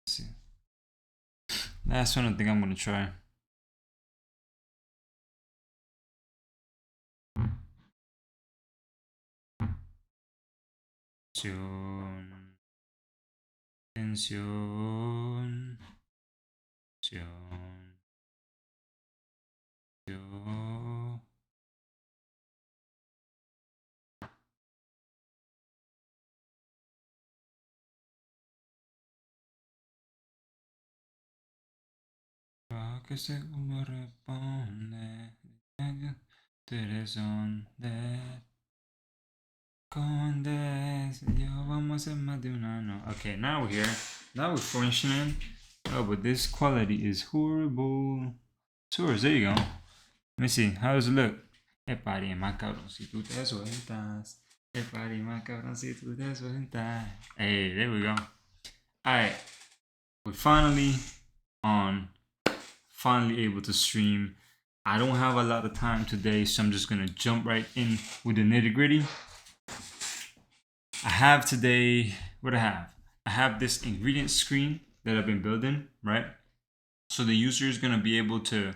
Let's see. Last one I think I'm gonna try. Tensión. Que seguro responde. Okay, now we're here. Now we're functioning. Oh, but this quality is horrible. Tours, there you go. Let me see. How does it look? Epari, más cabrón, si tú te sueltas. Epari, más cabrón, si tú te sueltas. Hey, there we go. Alright. We're finally on. Finally able to stream. I don't have a lot of time today, so I'm just gonna jump right in with the nitty-gritty. I have today, what I have this ingredient screen that I've been building, right? So the user is gonna be able to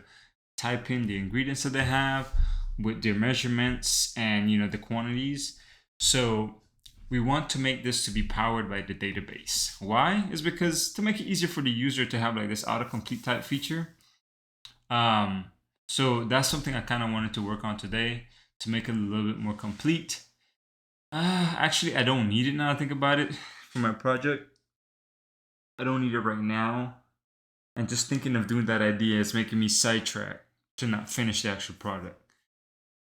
type in the ingredients that they have with their measurements and the quantities. So we want to make this to be powered by the database. Why? Is because to make it easier for the user to have like this autocomplete type feature. So that's something I kind of wanted to work on today to make it a little bit more complete. Actually, I don't need it now I think about it for my project. I don't need it right now. And just thinking of doing that idea is making me sidetrack to not finish the actual product.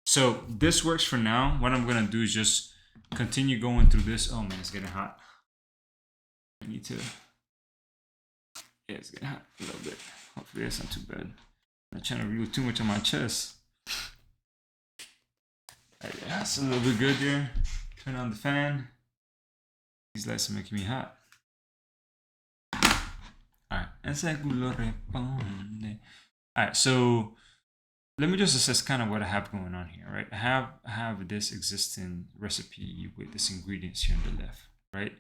So this works for now. What I'm gonna do is just continue going through this. Oh man, it's getting hot. I need to. Yeah, it's getting hot a little bit. Hopefully that's not too bad. I'm not trying to reveal too much on my chest. Right, yeah, that's a little bit good there. Turn on the fan. These lights are making me hot. Alright, alright, so let me just assess kind of what I have going on here, right? I have this existing recipe with this ingredients here on the left, right?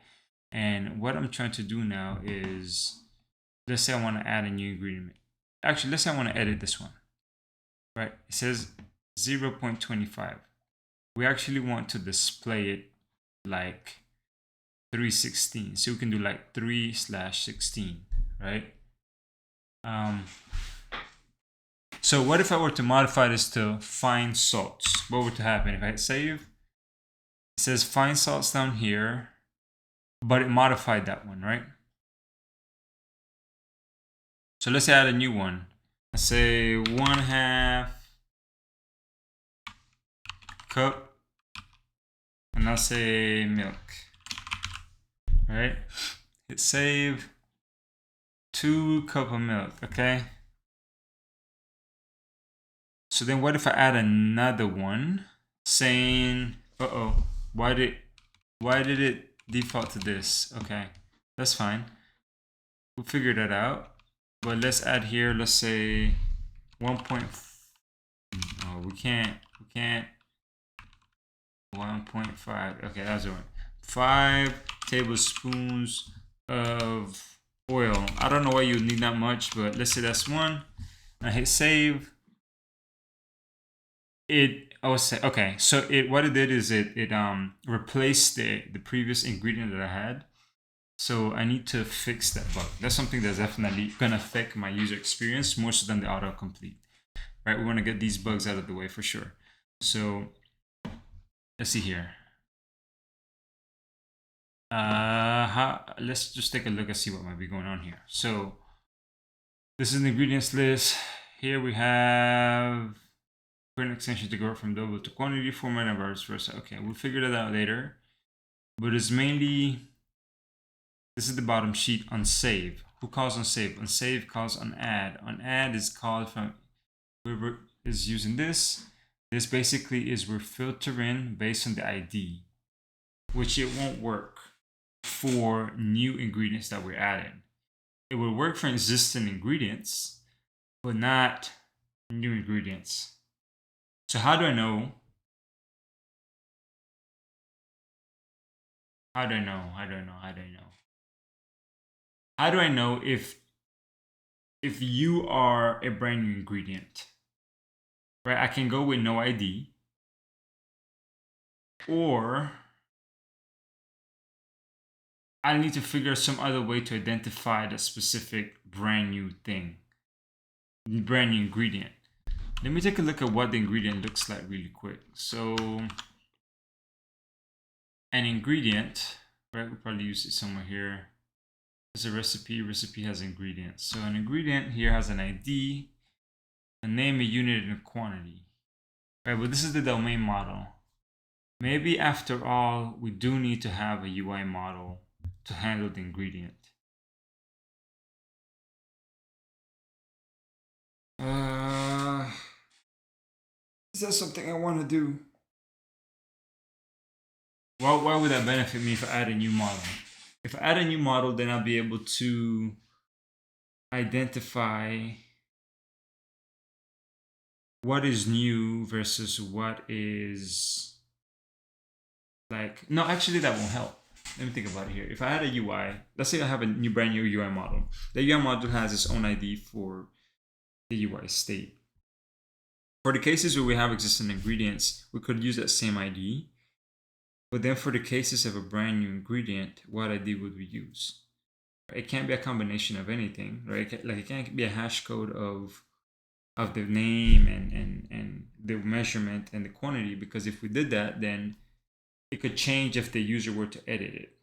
And what I'm trying to do now is, let's say I want to add a new ingredient. Actually, let's say I want to edit this one, right? It says 0.25. We actually want to display it like 316. So we can do like 3/16, right? So what if I were to modify this to find salts? What would happen if I hit save? It says find salts down here, but it modified that one, right? So let's add a new one. Let's say 1/2 cup, and I'll say milk, right? Hit save. 2 cups of milk, okay? So then what if I add another one saying, why did it default to this? Okay, that's fine. We'll figure that out. But let's add here, let's say 1. Oh, we can't 1.5. Okay, that's right. 5 tablespoons of oil. I don't know why you need that much, but let's say that's 1. I hit save. Okay, so what it did is it replaced the previous ingredient that I had. So I need to fix that bug. That's something that's definitely gonna affect my user experience more so than the autocomplete, right? We want to get these bugs out of the way for sure. So let's see here. Let's just take a look and see what might be going on here. So this is the ingredients list. Here we have an extension to go from double to quantity format and vice versa. Okay, we'll figure that out later. But it's mainly, this is the bottom sheet on save. Who calls on save? On save calls on add. On add is called from whoever is using this. This basically is we're filtering based on the ID, which it won't work for new ingredients that we're adding. It will work for existing ingredients, but not new ingredients. So how do I know? How do I know? how do I know if you are a brand new ingredient? Right, I can go with no ID, or I need to figure some other way to identify the specific brand new thing, brand new ingredient. Let me take a look at what the ingredient looks like really quick. So an ingredient, right? We'll probably use it somewhere here. There's a recipe. Recipe has ingredients. So an ingredient here has an ID, a name, a unit, and a quantity. Right, but this is the domain model. Maybe after all, we do need to have a UI model to handle the ingredient. Is that something I want to do? Why would that benefit me if I add a new model? If I add a new model, then I'll be able to identify what is new versus what is like, no, actually that won't help. Let me think about it here. If I had a UI, let's say I have a brand new UI model. The UI model has its own ID for the UI state. For the cases where we have existing ingredients, we could use that same ID. But then for the cases of a brand new ingredient, what ID would we use? It can't be a combination of anything, right? It can't be a hash code of the name and the measurement and the quantity, because if we did that, then it could change if the user were to edit it,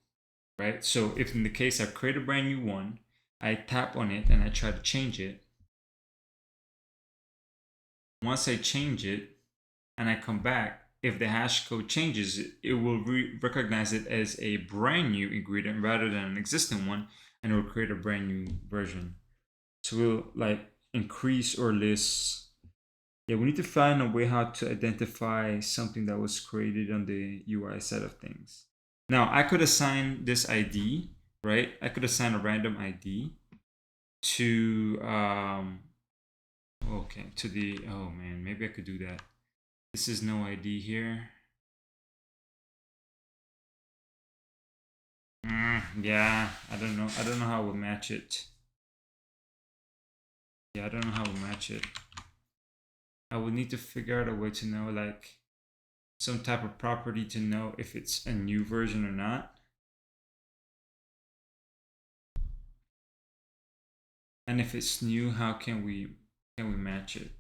right? So if in the case I create a brand new one, I tap on it and I try to change it. Once I change it and I come back, if the hash code changes, it will recognize it as a brand new ingredient rather than an existing one, and it will create a brand new version. So we'll like increase or list. Yeah, we need to find a way how to identify something that was created on the UI side of things. Now, I could assign this ID, right? I could assign a random ID to, okay, to the, oh man, maybe I could do that. This is no ID here. Yeah, I don't know. I don't know how we'll match it. Yeah, I don't know how we'll match it. I would need to figure out a way to know like some type of property to know if it's a new version or not. And if it's new, how can we match it?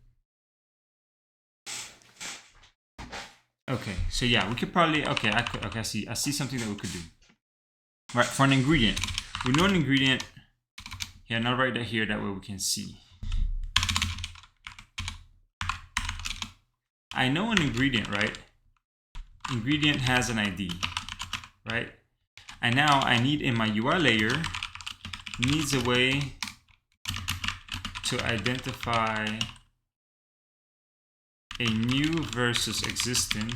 Okay, so yeah, we could probably, okay, I see something that we could do. Right, for an ingredient, we know an ingredient here, and I'll write that here, that way we can see. I know an ingredient, right? Ingredient has an ID, right? And now I need in my UI layer, needs a way to identify a new versus existing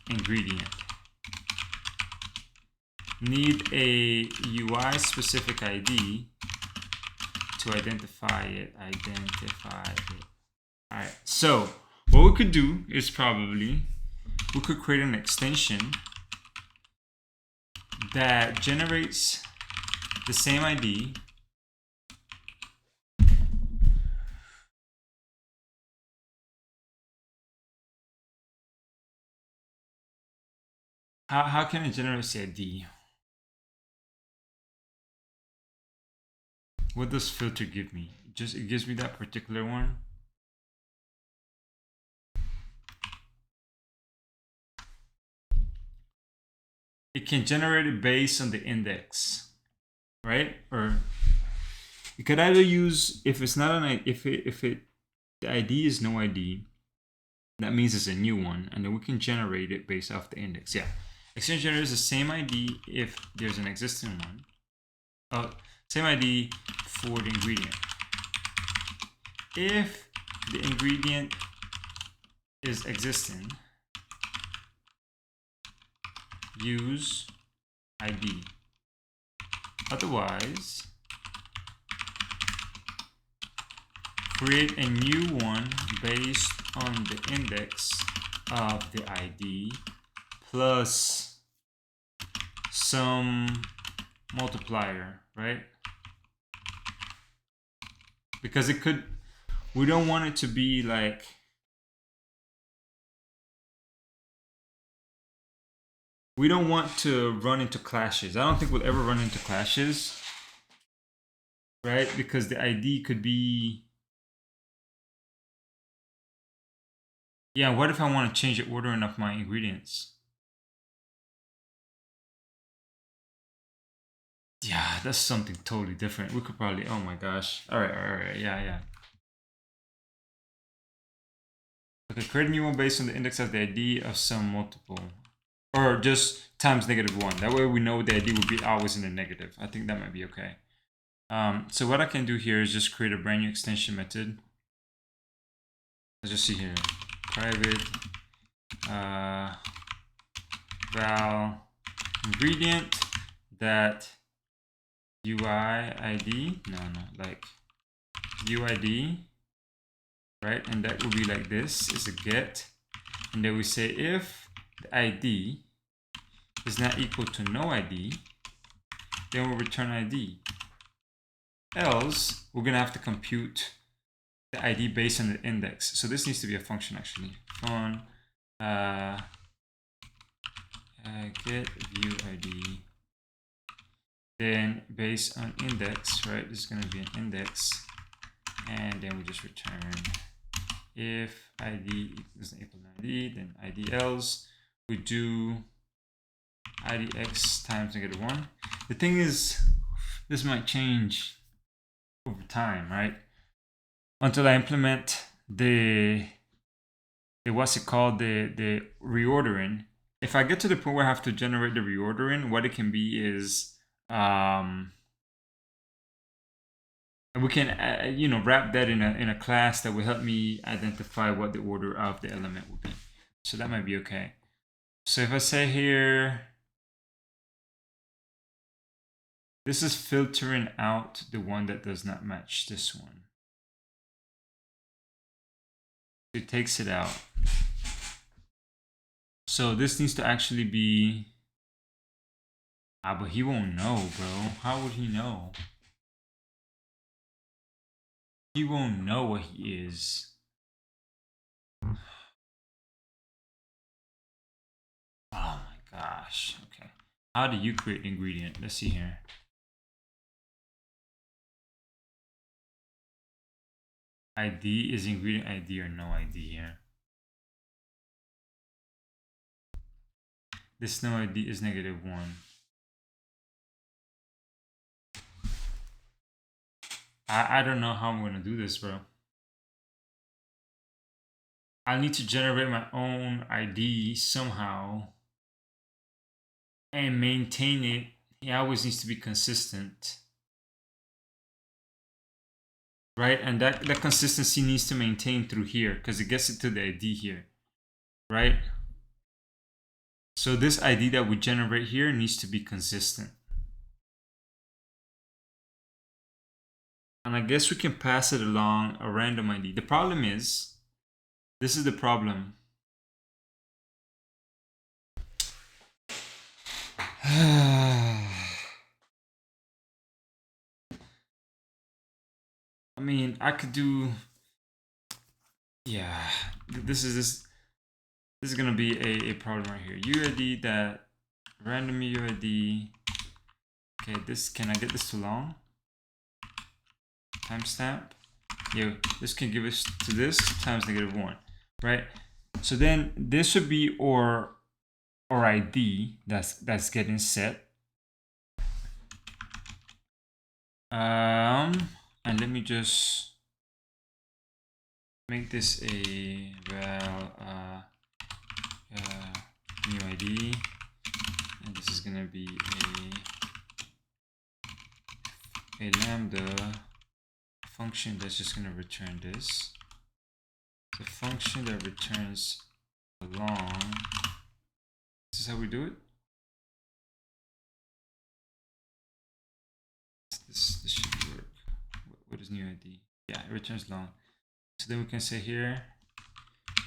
ingredient. Need a UI specific ID to identify it. All right, so what we could do is probably we could create an extension that generates the same ID how can it generate the ID? What does filter give me? It gives me that particular one. It can generate it based on the index, right? Or you could either use, if it's not an, the ID is no ID, that means it's a new one, and then we can generate it based off the index. Yeah, extension generates the same ID if there's an existing one. Same ID for the ingredient. If the ingredient is existing, use ID. Otherwise, create a new one based on the index of the ID plus some multiplier, right? Because it could, we don't want it to be like, we don't want to run into clashes. I don't think we'll ever run into clashes, right? Because the ID could be, yeah, what if I want to change the ordering of my ingredients? Yeah, that's something totally different. We could probably, oh my gosh. All right, yeah. Okay, create a new one based on the index of the ID of some multiple. Or just times -1. That way we know the ID will be always in the negative. I think that might be okay. So what I can do here is just create a brand new extension method. Let's just see here. Private val ingredient that UID, like UID, right? And that will be like this, is a get. And then we say if the ID is not equal to no ID, then we'll return ID. Else, we're gonna have to compute the ID based on the index. So this needs to be a function actually. Fun get view ID. Then based on index, right? This is gonna be an index, and then we just return if ID isn't equal to ID, then ID else. We do IDX times -1. The thing is, this might change over time, right? Until I implement the what's it called, the reordering. If I get to the point where I have to generate the reordering, what it can be is and we can you know, wrap that in a class that will help me identify what the order of the element will be. So that might be okay. So if I say here, this is filtering out the one that does not match this one. It takes it out. So this needs to actually be, but he won't know, bro. How would he know? He won't know what he is. Oh my gosh. Okay. How do you create an ingredient? Let's see here. ID is ingredient ID or no ID here. This no ID is -1. I don't know how I'm gonna do this, bro. I need to generate my own ID somehow and maintain it. It always needs to be consistent, right? And that consistency needs to maintain through here because it gets it to the ID here, right? So this ID that we generate here needs to be consistent. And I guess we can pass it along a random ID. The problem is, this is the problem. I mean, I could do, yeah, this is gonna be a problem right here. UID that random UID. Okay, this, can I get this to long? Timestamp. Yeah, this can give us to this times -1, right? So then this would be or ID that's getting set. And let me just make this a val new ID, and this is gonna be a lambda function that's just gonna return this. The function that returns along. This is how we do it. This should work. What is new ID? Yeah, it returns long. So then we can say here,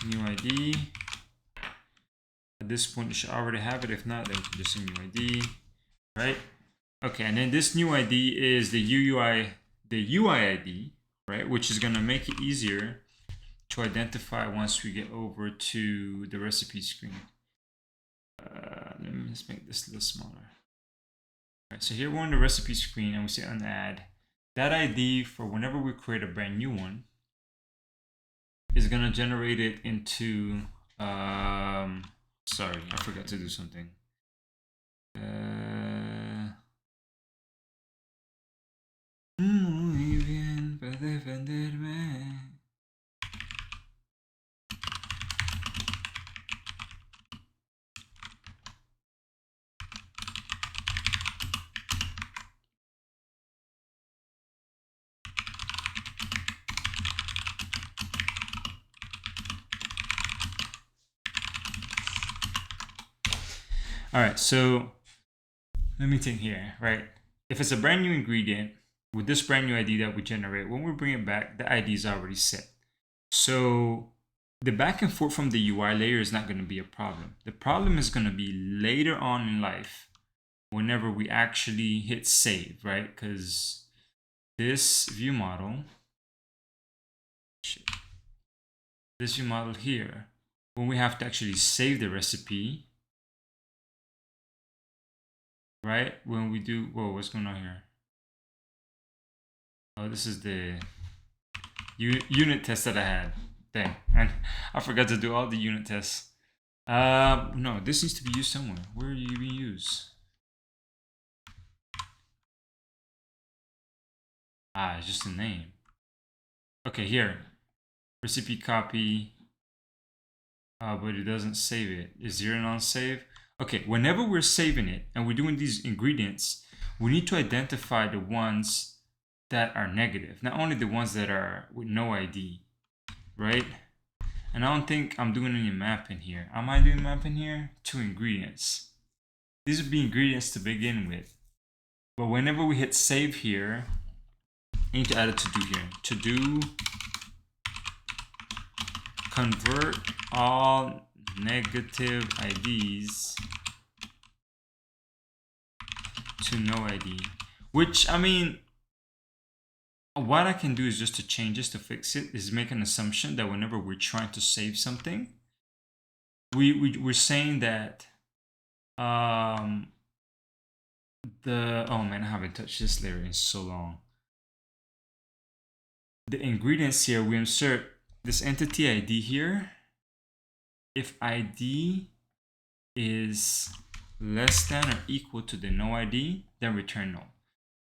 new ID. At this point, you should already have it. If not, then we can just say new ID, right? Okay, and then this new ID is the UI ID, right? Which is gonna make it easier to identify once we get over to the recipe screen. Let me just make this a little smaller. All right, so here we're on the recipe screen and we say unadd. That ID for whenever we create a brand new one is gonna generate it into, sorry, I forgot to do something. Muy bien para defenderme. All right, so let me think here, right? If it's a brand new ingredient with this brand new ID that we generate, when we bring it back, the ID is already set. So the back and forth from the UI layer is not going to be a problem. The problem is going to be later on in life, whenever we actually hit save, right? Because this view model, this view model here, when we have to actually save the recipe, right? When we do, whoa, what's going on here? Oh, this is the unit test that I had. Dang, and I forgot to do all the unit tests. No, this needs to be used somewhere. Where are you being used? Ah, it's just a name. Okay, here. Recipe copy. But it doesn't save it. Is 0 non-save? Okay, whenever we're saving it and we're doing these ingredients, we need to identify the ones that are negative, not only the ones that are with no ID, right? And I don't think I'm doing any mapping here. Am I doing mapping here? To ingredients. These would be ingredients to begin with. But whenever we hit save here, I need to add a to-do here. To-do convert all negative IDs to no ID. Which, I mean, what I can do is just to change this to fix it is make an assumption that whenever we're trying to save something, we're saying that oh man, I haven't touched this layer in so long. The ingredients here, we insert this entity ID here. If ID is less than or equal to the no ID, then return no.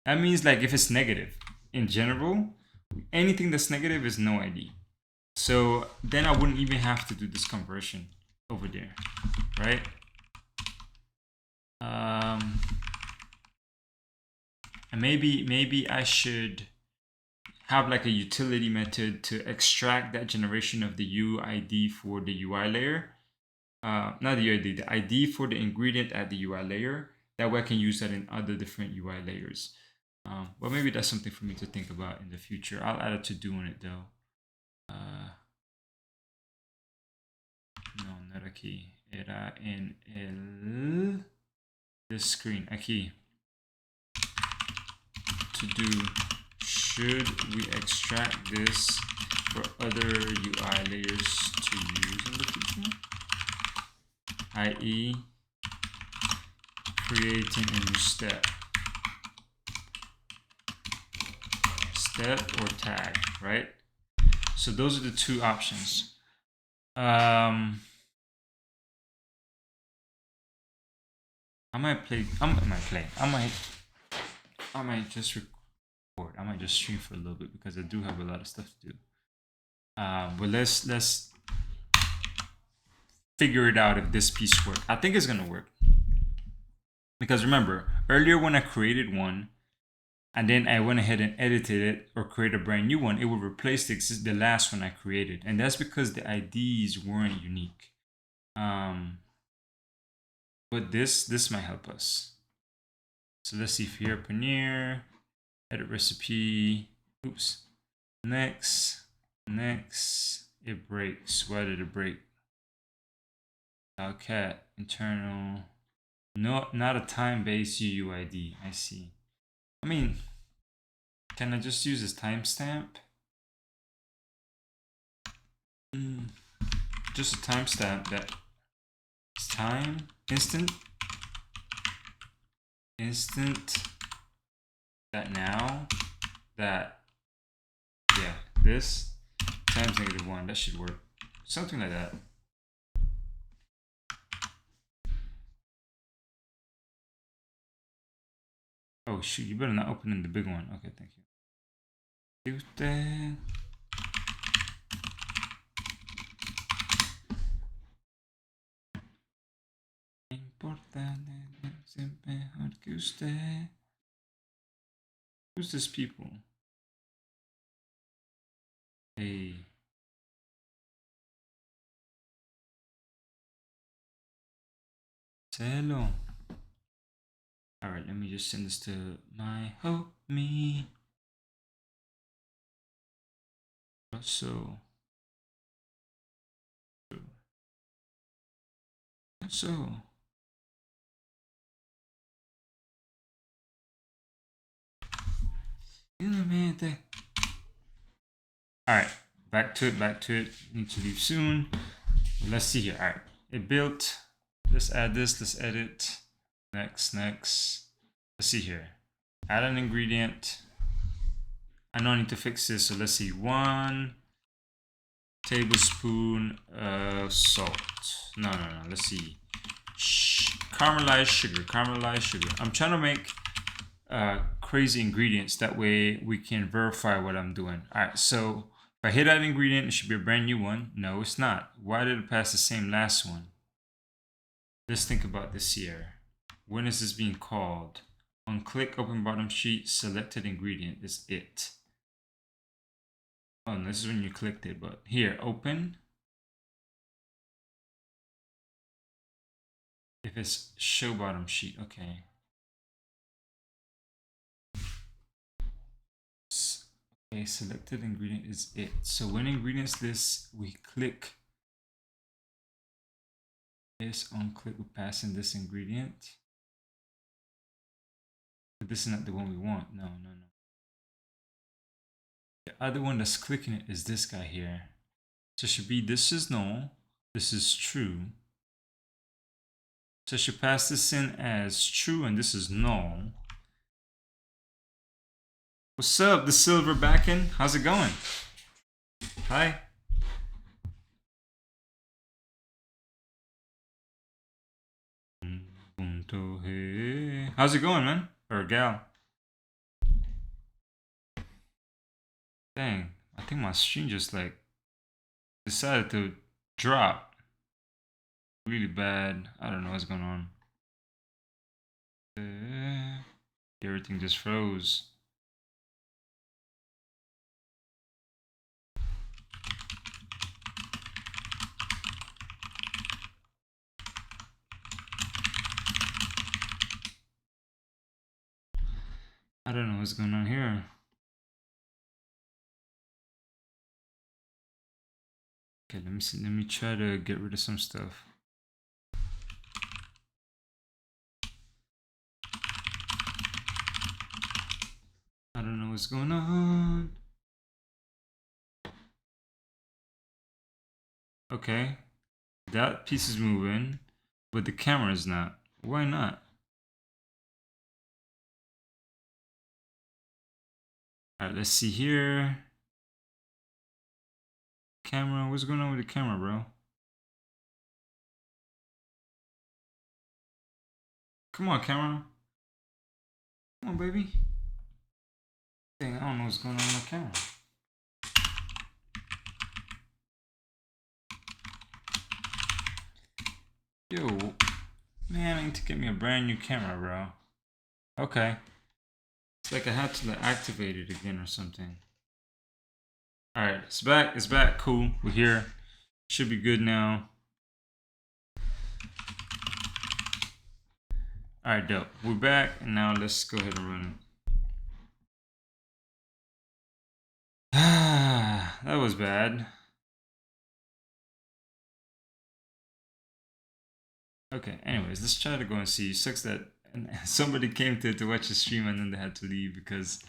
That means like if it's negative, in general, anything that's negative is no ID. So then I wouldn't even have to do this conversion over there, right? And maybe I should have like a utility method to extract that generation of the UID for the UI layer. Not the UID, the ID for the ingredient at the UI layer. That way I can use that in other different UI layers. But maybe that's something for me to think about in the future. I'll add a to-do on it though. No, not aquí. Era en this screen. Aquí. To do. Should we extract this for other UI layers to use in the future? I.e. creating a new step. Step or tag, right? So those are the two options. I might just record. I might just stream for a little bit because I do have a lot of stuff to do. But let's figure it out if this piece works. I think it's gonna work. Because remember, earlier when I created one, and then I went ahead and edited it or create a brand new one, it would replace the last one I created. And that's because the IDs weren't unique. But this might help us. So let's see here, paneer, edit recipe, oops. Next, it breaks. Why did it break? Cat, internal. No, not a time-based UUID. I see. I mean, can I just use this timestamp? Just a timestamp that is time instant that now that yeah this times -1. That should work. Something like that. Oh shoot, you better not open in the big one. Okay, thank you. Usted. Importante, siempre mejor que usted. Who's this people? Hey. Hello. Alright, let me just send this to my homie. So. Alright, back to it. Need to leave soon. Let's see here. Alright, it built. Let's add this. Let's edit. Next. Let's see here. Add an ingredient. I know I need to fix this, so let's see. 1 tablespoon of salt. No. Let's see. Caramelized sugar. I'm trying to make crazy ingredients. That way we can verify what I'm doing. All right, so if I hit that ingredient, it should be a brand new one. No, it's not. Why did it pass the same last one? Let's think about this here. When is this being called? On click, open bottom sheet, selected ingredient is it. Oh, this is when you clicked it, but here, open. If it's show bottom sheet, okay. Okay, selected ingredient is it. So when ingredients list, we click this on click, we pass in this ingredient. But this is not the one we want. No. The other one that's clicking it is this guy here. So it should be this is null, this is true. So I should pass this in as true and this is null. What's up, the silver backend? How's it going? Hi. How's it going, man? Or gal? Dang, I think my stream just like decided to drop really bad. I don't know what's going on. Everything just froze. I don't know what's going on here. Okay, let me see. Let me try to get rid of some stuff. I don't know what's going on. Okay, that piece is moving, but the camera is not. Why not? All right, let's see here. Camera, what's going on with the camera, bro? Come on, camera. Come on, baby. Dang, I don't know what's going on with the camera. Yo, man, I need to get me a brand new camera, bro. Okay. It's like I had to like, activate it again or something. All right, it's back, cool. We're here. Should be good now. All right, dope. We're back, and now let's go ahead and run it. That was bad. Okay, anyways, let's try to go and see. It sucks that somebody came to watch the stream and then they had to leave because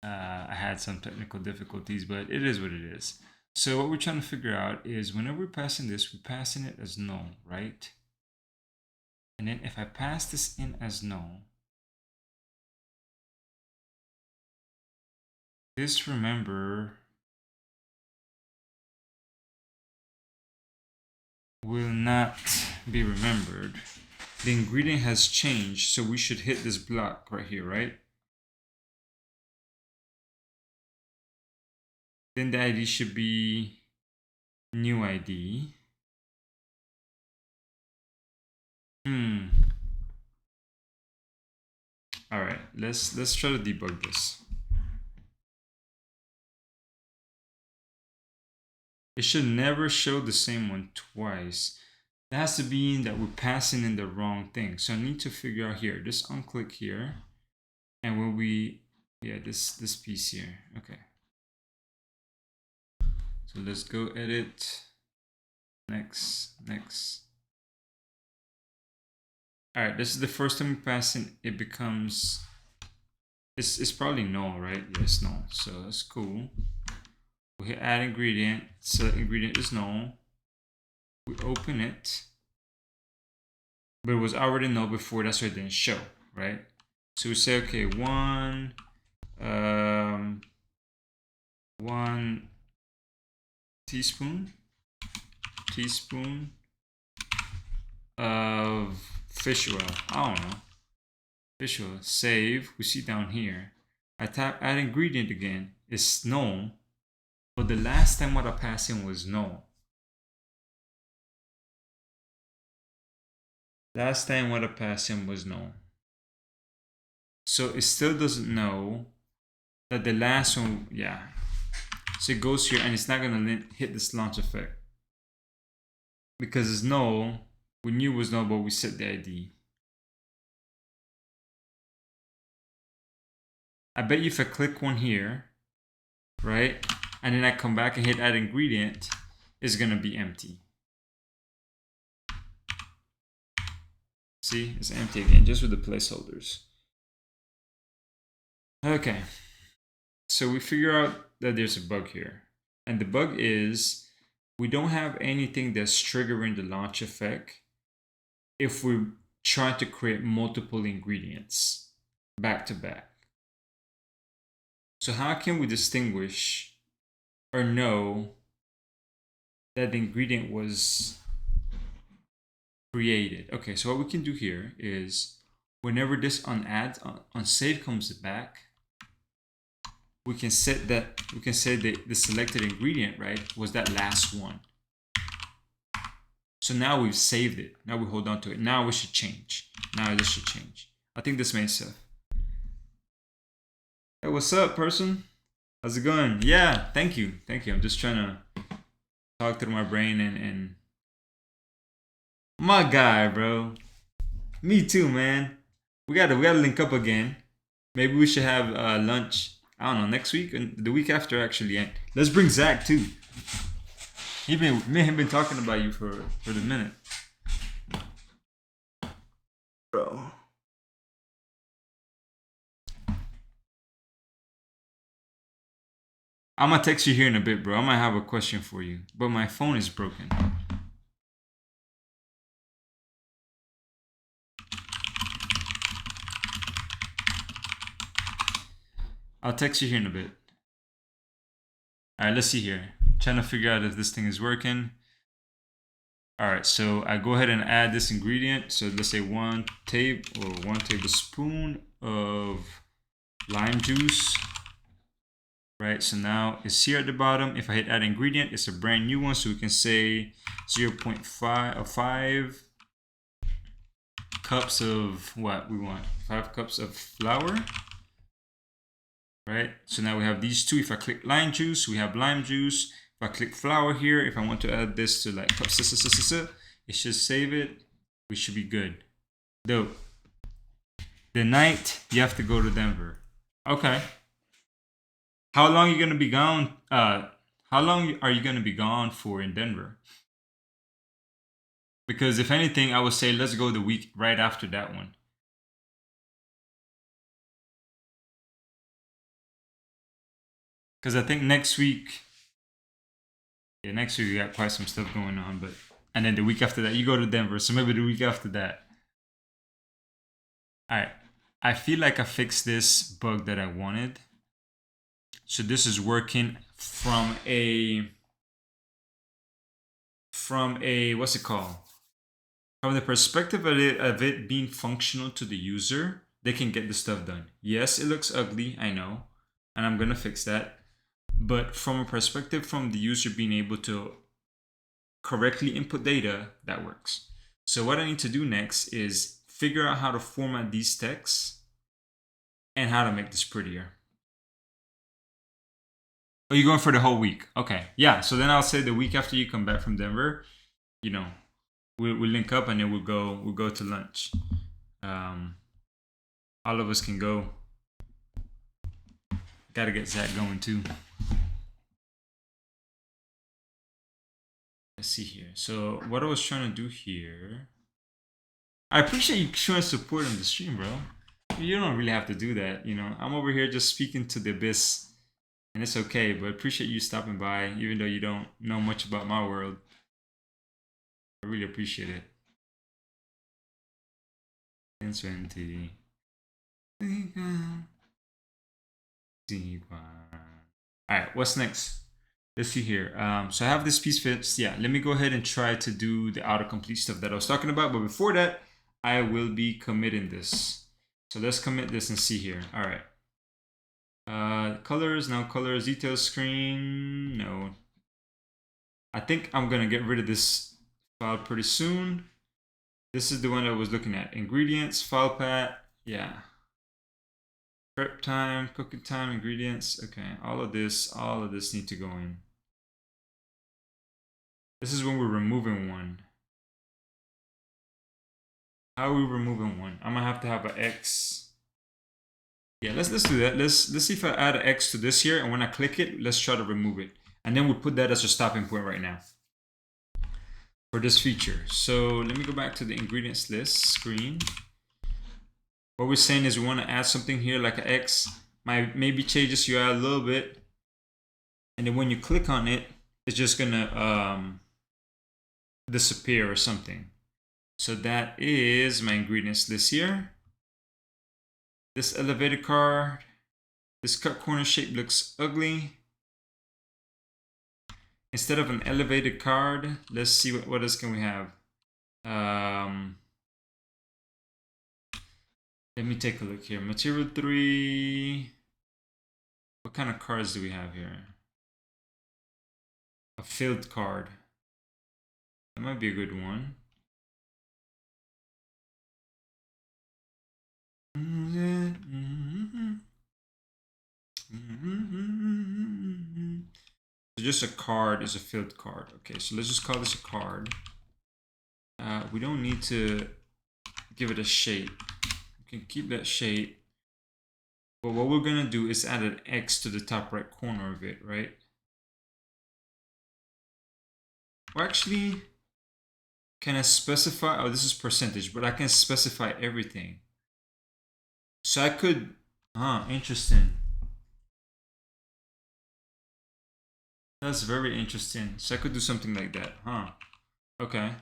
I had some technical difficulties, but it is what it is. So what we're trying to figure out is whenever we're passing this, we're passing it as null, right? And then if I pass this in as null, this, remember, will not be remembered. The ingredient has changed, so we should hit this block right here, right? Then the ID should be new ID. All right, let's try to debug this. It should never show the same one twice. That has to mean that we're passing in the wrong thing. So I need to figure out here. Just unclick here, and when we, yeah, this piece here. Okay. So let's go edit. Next. All right, this is the first time we pass in. It becomes, it's probably null, right? Yes, null. So that's cool. We hit add ingredient. Select ingredient is null. We open it, but it was already null before. That's why it didn't show, right? So we say, okay, one teaspoon of fish oil. I don't know. Fish oil. Save. We see down here. I tap add ingredient again. It's null. But the last time what I passed in was null. Last time what I passed in was null. So it still doesn't know that the last one, yeah. So it goes here and it's not gonna hit this launch effect. Because it's null. We knew it was null, but we set the ID. I bet you if I click one here, right? And then I come back and hit add ingredient, it's gonna be empty. See, it's empty again, just with the placeholders. Okay, so we figure out that there's a bug here. And the bug is, we don't have anything that's triggering the launch effect if we're trying to create multiple ingredients back to back. So how can we distinguish or know that the ingredient was created? Okay, so what we can do here is whenever this on save comes back, we can set that, we can say that the selected ingredient, right, was that last one. So now we've saved it. Now we hold on to it. Now we should change. Now this should change. I think this makes sense. Hey, what's up, person? How's it going? Yeah, thank you. I'm just trying to talk through my brain and my guy, bro. Me too, man. We gotta link up again. Maybe we should have lunch. I don't know, next week and the week after actually. Let's bring Zach too. Me and him been talking about you for the minute, bro. I'm gonna text you here in a bit, bro. I might have a question for you, but my phone is broken. I'll text you here in a bit. All right, let's see here. Trying to figure out if this thing is working. All right, so I go ahead and add this ingredient. So let's say 1 tablespoon of lime juice. Right, so now it's here at the bottom. If I hit add ingredient, it's a brand new one. So we can say 0.5 or 5 cups of what we want. 5 cups of flour. Right, so now we have these two. If I click lime juice, we have lime juice. If I click flour here, if I want to add this to like cups, it should save it. We should be good. Dope. The night you have to go to Denver. Okay. How long are you gonna be gone? How long are you gonna be gone for in Denver? Because if anything, I would say let's go the week right after that one. Because I think next week, next week we got quite some stuff going on, but and then the week after that you go to Denver, so maybe the week after that. All right, I feel like I fixed this bug that I wanted. So this is working from a what's it called? From the perspective of it being functional to the user, they can get the stuff done. Yes, it looks ugly, I know, and I'm gonna fix that. But from a perspective from the user being able to correctly input data, that works. So what I need to do next is figure out how to format these texts and how to make this prettier. Oh, you're going for the whole week? Okay, yeah. So then I'll say the week after you come back from Denver, you know, we'll link up and then we'll go to lunch. All of us can go. Got to get Zach going too. Let's see here. So what I was trying to do here, I appreciate you showing support on the stream, bro. You don't really have to do that, you know. I'm over here just speaking to the abyss, and it's okay. But I appreciate you stopping by, even though you don't know much about my world. I really appreciate it. 20. All right, what's next? Let's see here. So I have this piece fixed. Yeah, let me go ahead and try to do the autocomplete stuff that I was talking about. But before that, I will be committing this. So let's commit this and see here. All right. Colors, no colors, detail screen, no. I think I'm gonna get rid of this file pretty soon. This is the one I was looking at. Ingredients, file path, yeah. Prep time, cooking time, ingredients. Okay, all of this need to go in. This is when we're removing one. How are we removing one? I'm gonna have to have an X. Yeah, let's do that. Let's see if I add an X to this here, and when I click it, let's try to remove it. And then we'll put that as a stopping point right now for this feature. So let me go back to the ingredients list screen. What we're saying is we want to add something here like an X. Maybe change this UI a little bit. And then when you click on it, it's just gonna disappear or something. So that is my ingredients list here. This elevated card, this cut corner shape looks ugly. Instead of an elevated card, let's see what else can we have. Let me take a look here. Material 3. What kind of cards do we have here? A filled card. That might be a good one. So just a card is a filled card. Okay, so let's just call this a card. We don't need to give it a shape. We can keep that shape. But what we're gonna do is add an X to the top right corner of it, right? Or actually, can I specify? Oh, this is percentage, but I can specify everything. So I could, interesting. That's very interesting. So I could do something like that, Okay.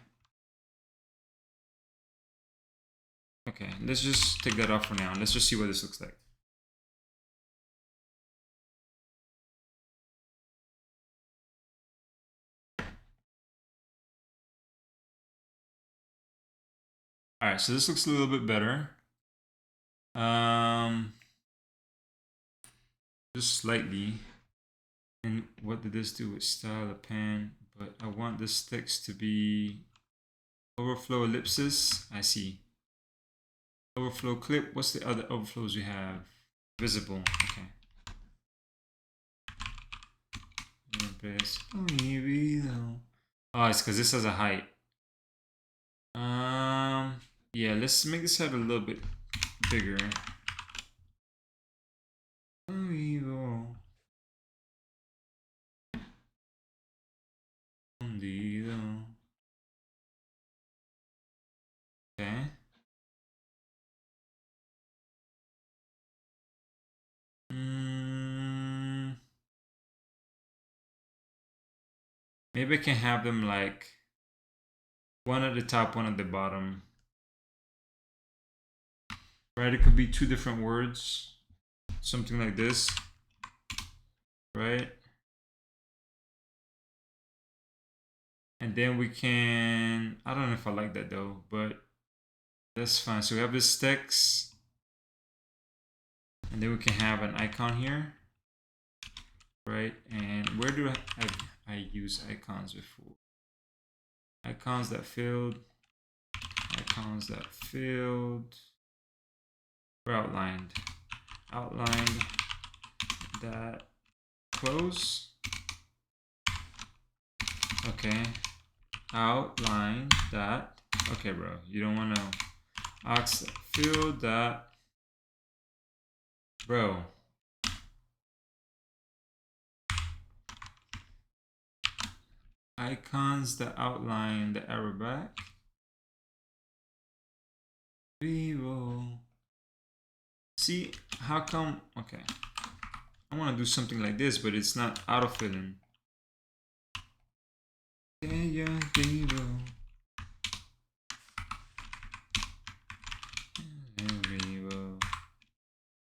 Okay, let's just take that off for now. Let's just see what this looks like. All right, so this looks a little bit better. Just slightly. And what did this do with style append? But I want this text to be overflow ellipsis. I see. Overflow clip. What's the other overflows we have? Visible. Okay. Oh, it's because this has a height. Yeah, let's make this head a little bit bigger. Maybe I can have them like one at the top, one at the bottom. Right? It could be two different words. Something like this. Right? And then we can, I don't know if I like that though, but that's fine. So we have this text. And then we can have an icon here. Right? And where do I use icons before? Icons that filled. Icons that filled. Or outlined. Outlined that close. Okay. Outline that. Okay, bro. You don't want to ox fill that. Bro. Icons that outline the arrow back. Vivo. See, how come? Okay. I want to do something like this, but it's not auto-filling.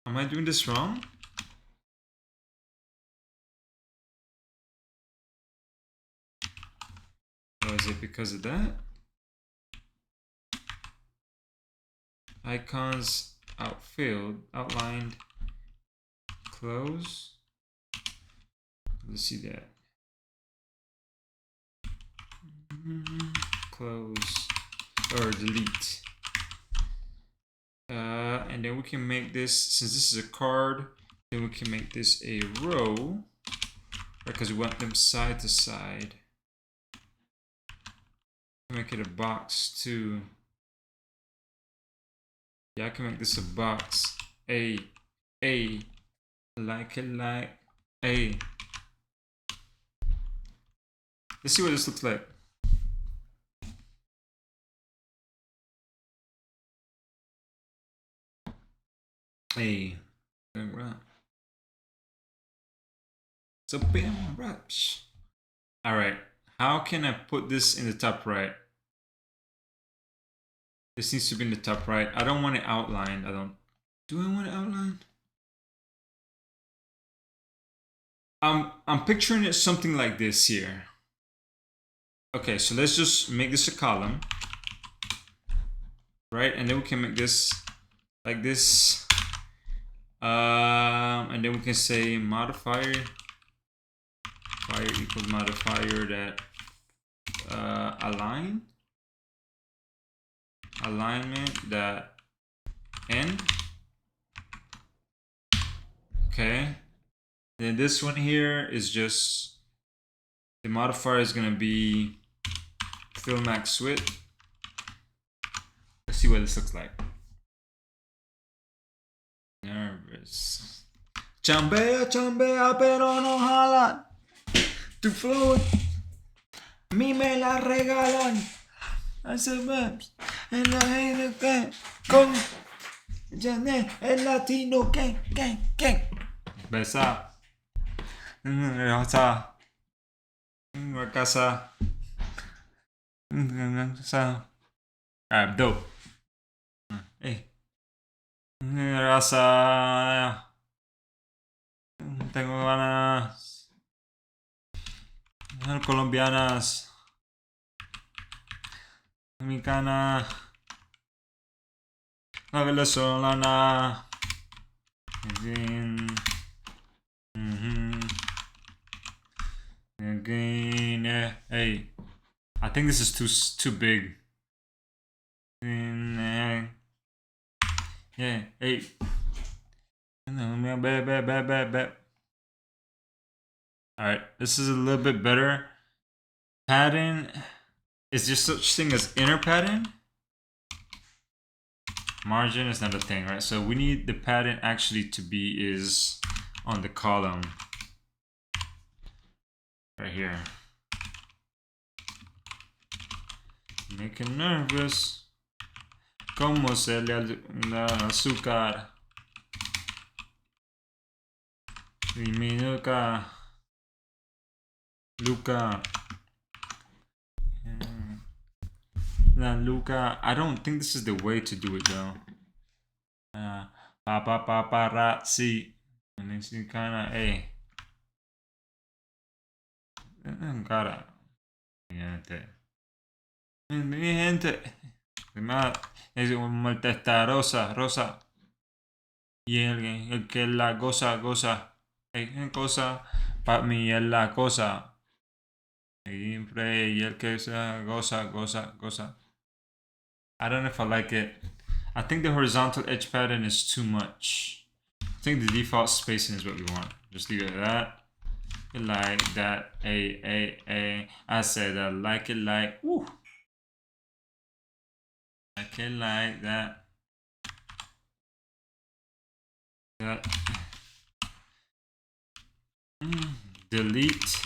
Am I doing this wrong? Or is it because of that? Icons outfilled, outlined, close. Let's see that. Close or delete. And then we can make this, since this is a card, then we can make this a row, because we want them side to side. Make it a box too. Yeah, I can make this a box. A, like it like A. Let's see what this looks like. A. So bam, raps. All right. How can I put this in the top right? This needs to be in the top right. I don't want it outlined. Do I want it outlined? I'm picturing it something like this here. Okay, so let's just make this a column. Right? And then we can make this like this. And then we can say modifier equals modifier that alignment that end. Okay. Then this one here is just the modifier is gonna be fill max width. Let's see what this looks like. Nervous. Chambea, chambea, pero no jalan. Tu flow, a mí me la regalan. Hace maps en la gente que con el latino que. Besa. Casa. Casa. Alright, dope. Hey. Raza. Tengo ganas. Colombianas. Mexicana. La venezolana. Again. Hey. I think this is too big. Yeah. Hey. Alright, this is a little bit better. Padding. Is there such thing as inner padding? Margin is not a thing, right? So we need the padding actually to be is on the column. Right here. Making nervous. Como se le azúcar. Diminuca. Luca. La Luca. I don't think this is the way to do it though. Paparazzi. Mexicana. Hey. Cara. Mi gente. Es un testa rosa. Y el que la goza, goza. Cosa. Para mí es la cosa. Siempre. Y el que se goza, goza, goza. I don't know if I like it. I think the horizontal edge pattern is too much. I think the default spacing is what we want. Just leave it at that. Like that. I said I like it like. Woo. Like it like that. That. Delete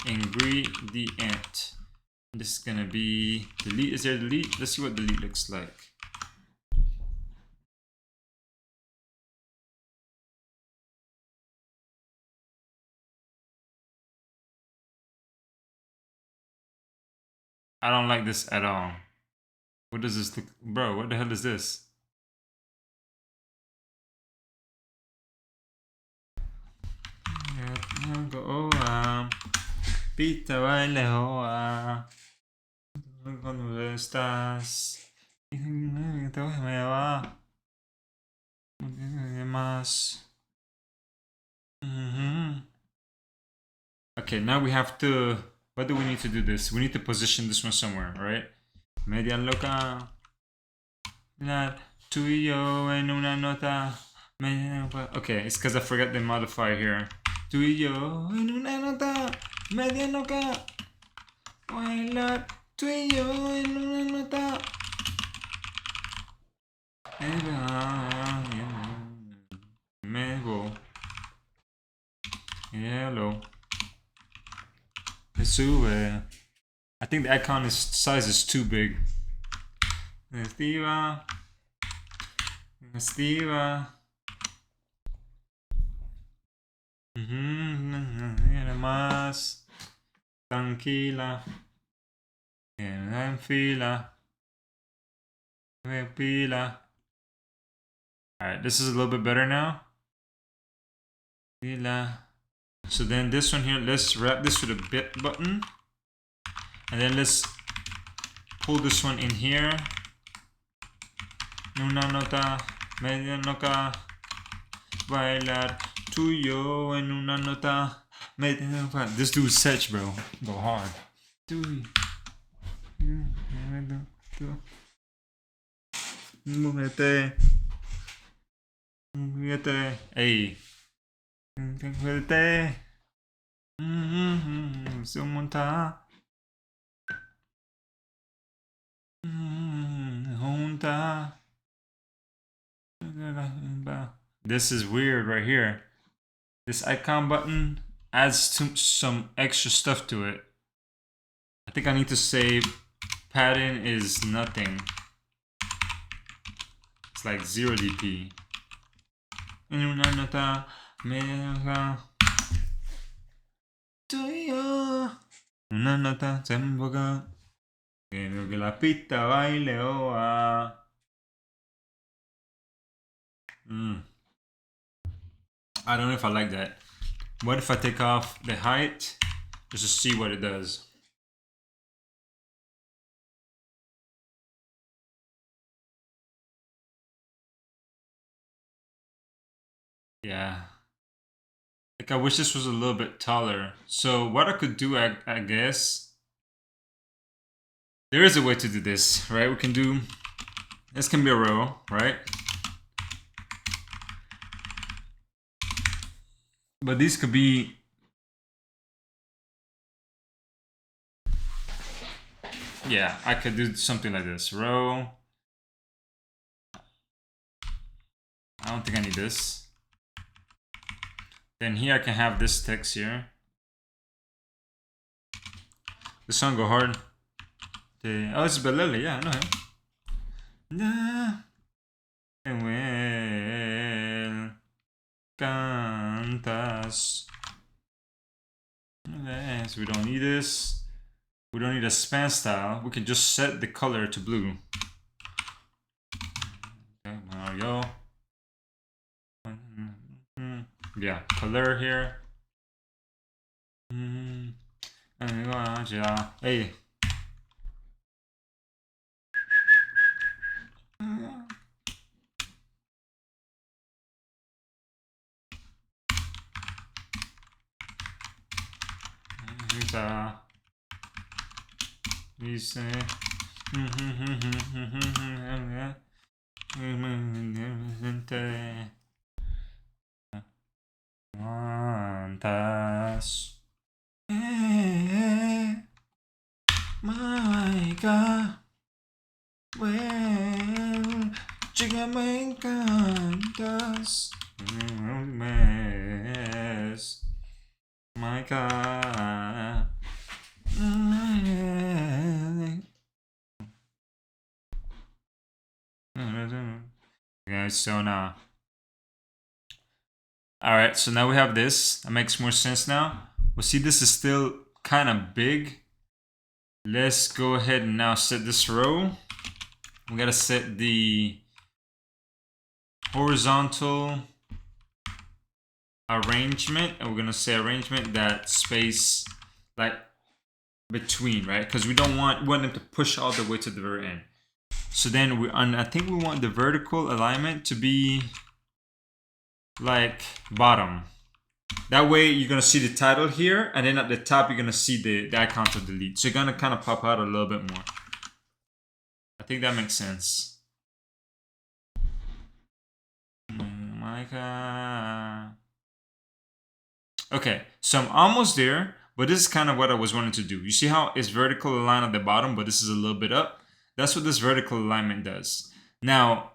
ingredient. This is gonna be delete. Is there delete? Let's see what delete looks like. I don't like this at all. What does this look? Bro, what the hell is this? Pita baile hoa. ¿Dónde estás? Te me va. Más. Okay, now we have to. What do we need to do this? We need to position this one somewhere, right? Media loca. Tú y yo en una nota. Okay, it's because I forgot the modifier here. Tú y yo en una nota. Media loca. Bailar. Tú y yo en una nota. Me voy. Hello. Sube. I think the icon size is too big. Estiva. Más tranquila. En fila. Pila. Alright, this is a little bit better now. So then this one here, let's wrap this with a bit button. And then let's pull this one in here. Una nota, media nota. Bailar tuyo en una nota. This dude's such, bro. Go hard. Muévete. Ey. Muévete. Se monta. Junta. This is weird right here. This icon button adds some extra stuff to it. I think I need to say padding is nothing. It's like 0 dp. Una nota, media nota. Una nota, se invoca. Quiero que la pista baile oa. I don't know if I like that. What if I take off the height just to see what it does? Yeah. Like I wish this was a little bit taller. So what I could do, I guess, there is a way to do this, right? We can do, this can be a row, right? But these could be, yeah, I could do something like this. Row. I don't think I need this. Then here I can have this text here. This song go hard. Oh, it's Belele, yeah, I know him. Well, cantas. Yes, we don't need this. We don't need a span style. We can just set the color to blue. Okay, there we go. Yeah, color here. Hey. Quantas. My God. Well, chica me encantas. My God. Okay, so now. Alright, so now we have this. That makes more sense now. Well, see, this is still kind of big. Let's go ahead and now set this row. We gotta set the horizontal arrangement, and we're gonna say arrangement that space like between, right? Because we don't want them to push all the way to the very end. So then I think we want the vertical alignment to be like bottom. That way you're gonna see the title here, and then at the top you're gonna see the icon to delete. So you're gonna kind of pop out a little bit more. I think that makes sense. Oh my God. Okay, so I'm almost there, but this is kind of what I was wanting to do. You see how it's vertical align at the bottom, but this is a little bit up? That's what this vertical alignment does. Now,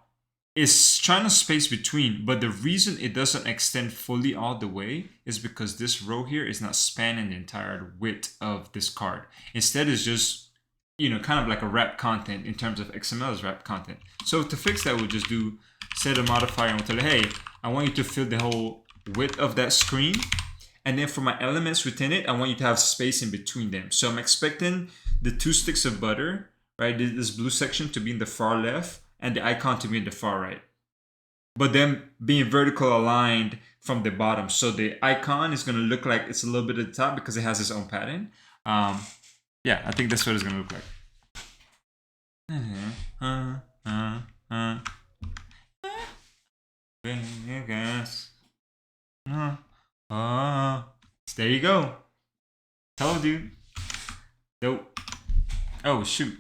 it's trying to space between, but the reason it doesn't extend fully all the way is because this row here is not spanning the entire width of this card. Instead, it's just, you know, kind of like a wrap content in terms of XML's wrap content. So to fix that, we'll just do set a modifier and we'll tell it, hey, I want you to fill the whole width of that screen. And then for my elements within it, I want you to have space in between them. So I'm expecting the 2 sticks of butter, right, this blue section to be in the far left and the icon to be in the far right. But then being vertical aligned from the bottom. So the icon is going to look like it's a little bit at the top because it has its own pattern. Yeah, I think that's what it's going to look like. There you go. Told you. Nope. Oh, shoot.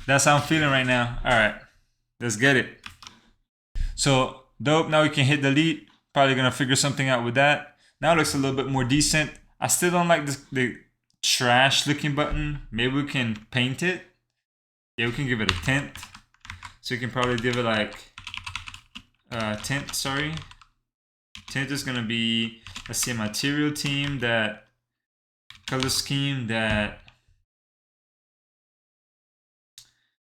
That's how I'm feeling right now. All right, let's get it. So dope. Now we can hit delete. Probably gonna figure something out with that. Now it looks a little bit more decent. I still don't like the trash looking button. Maybe we can paint it. Yeah, we can give it a tint. So you can probably give it like tint. Sorry, tint is gonna be, let's say, material team, that color scheme, that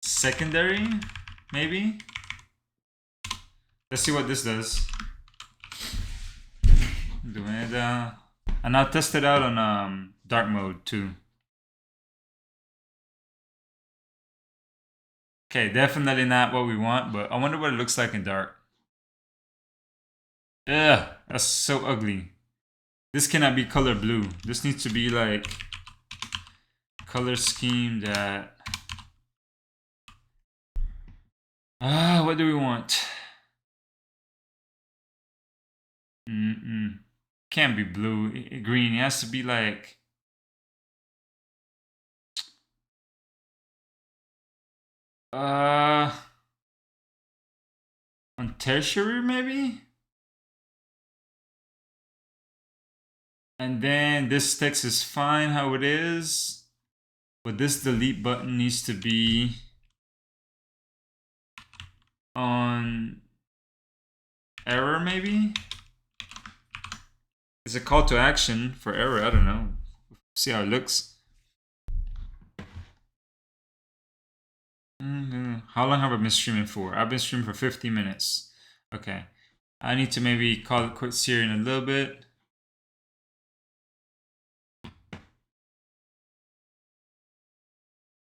secondary, maybe. Let's see what this does. And I'll test it out on dark mode too. Okay, definitely not what we want, but I wonder what it looks like in dark. Ugh, that's so ugly. This cannot be color blue. This needs to be like color scheme that... what do we want? Can't be blue, green. It has to be like... on tertiary maybe? And then this text is fine how it is, but this delete button needs to be on error maybe? It's a call to action for error, I don't know. See how it looks. How long have I been streaming for? I've been streaming for 15 minutes. Okay. I need to maybe call it quits here in a little bit.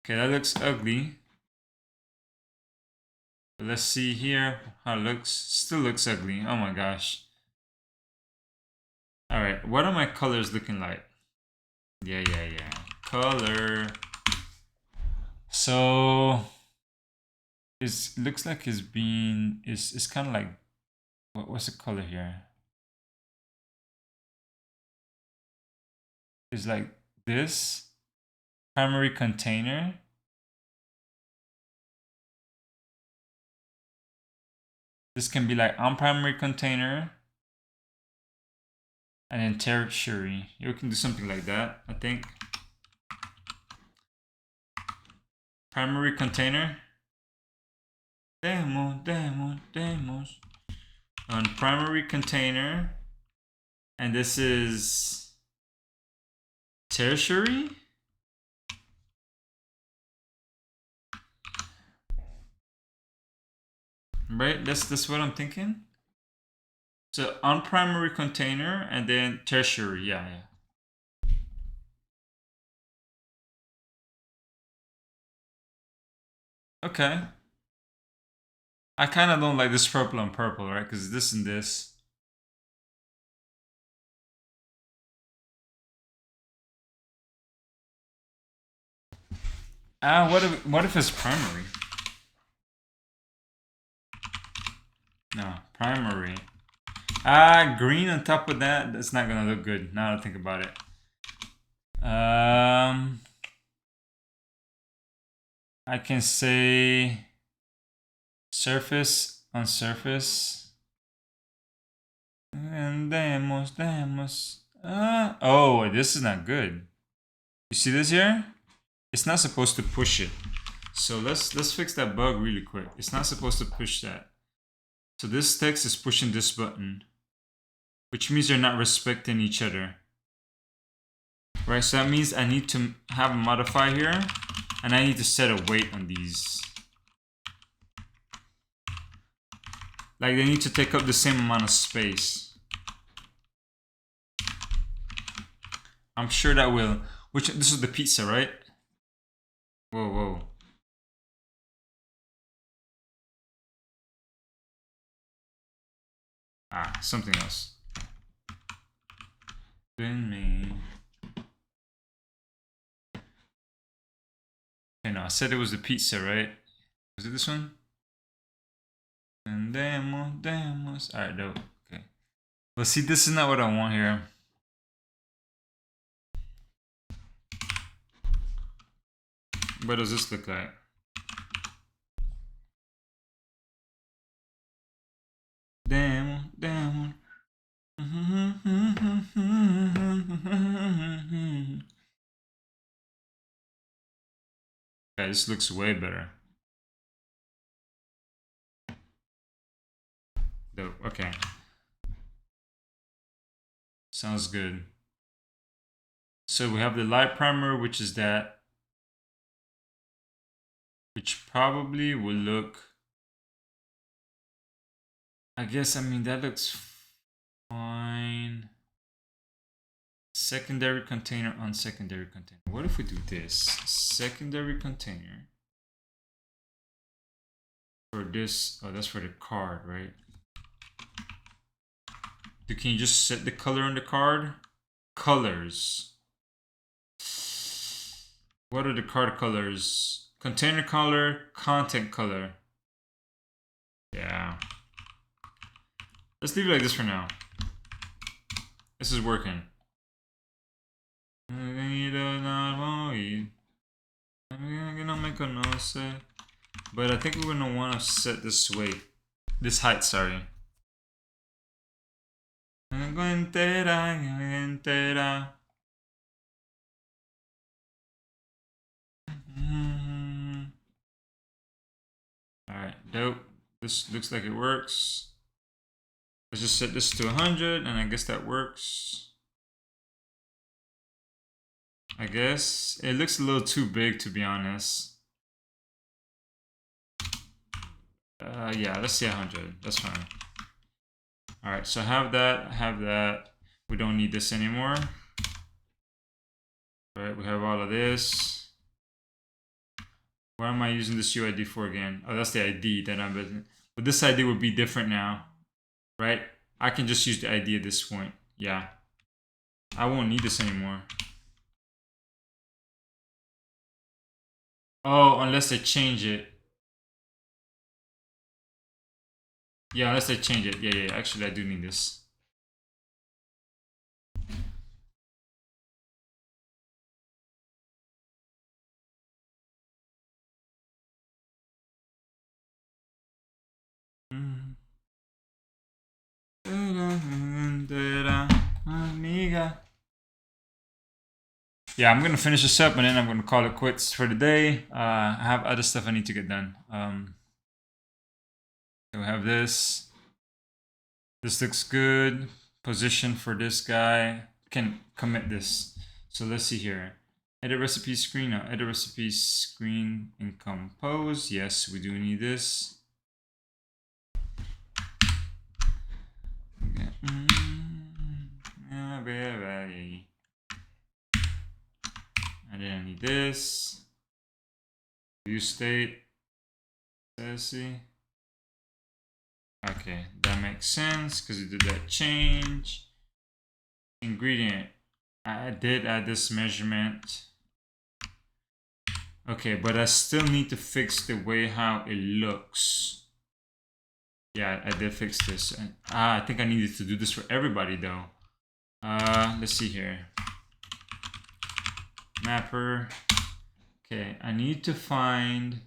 Okay, that looks ugly. But let's see here how it looks. Still looks ugly. Oh my gosh. All right, what are my colors looking like? Yeah. Color. So it looks like it's being it's kind of like what's the color here? It's like this primary container. This can be like on primary container and then tertiary. You can do something like that, I think. Primary container. Demos. On primary container. And this is tertiary. Right? That's what I'm thinking. So on primary container and then tertiary. Yeah. Okay. I kind of don't like this purple on purple, right? Because this and this. What if it's primary? No, primary. Green on top of that, that's not gonna look good now that I think about it. I can say surface on surface. And demos. Oh, this is not good. You see this here? It's not supposed to push it. So let's fix that bug really quick. It's not supposed to push that. So this text is pushing this button, which means they're not respecting each other. Right, so that means I need to have a modifier here, and I need to set a weight on these. Like they need to take up the same amount of space. I'm sure that will. This is the pizza, right? Whoa. Something else. Then me. Okay, no, I said it was the pizza, right? Was it this one? And demos. Alright, dope. Okay. Well, see, this is not what I want here. What does this look like? Demo. Okay, this looks way better. Dope. Okay. Sounds good. So we have the light primer, which is that, which probably will look, I guess, I mean, that looks fine. Secondary container on secondary container. What if we do this? Secondary container for this. Oh, that's for the card, right? Can you just set the color on the card? Colors. What are the card colors? Container color, content color. Yeah. Let's leave it like this for now. This is working. But I think we're gonna want to set this weight, this height, sorry. Alright, dope. This looks like it works. Let's just set this to 100, and I guess that works. I guess it looks a little too big, to be honest. Yeah, let's see 100. That's fine. All right, so have that. We don't need this anymore. All right, we have all of this. What am I using this UID for again? Oh, that's the ID that I'm building. But this ID would be different now, right? I can just use the ID at this point. Yeah. I won't need this anymore. Oh, unless they change it. Yeah, unless they change it. Yeah. Actually, I do need this. Yeah, I'm gonna finish this up and then I'm gonna call it quits for the day. I have other stuff I need to get done. So we have this. This looks good. Position for this guy. Can commit this. So let's see here. Edit recipe screen. No, edit recipe screen and compose. Yes, we do need this. Okay. And then I need this. View state. Let's see. Okay, that makes sense because you did that change. Ingredient. I did add this measurement. Okay, but I still need to fix the way how it looks. Yeah, I did fix this. I think I needed to do this for everybody though. Let's see here. Mapper. Okay, I need to find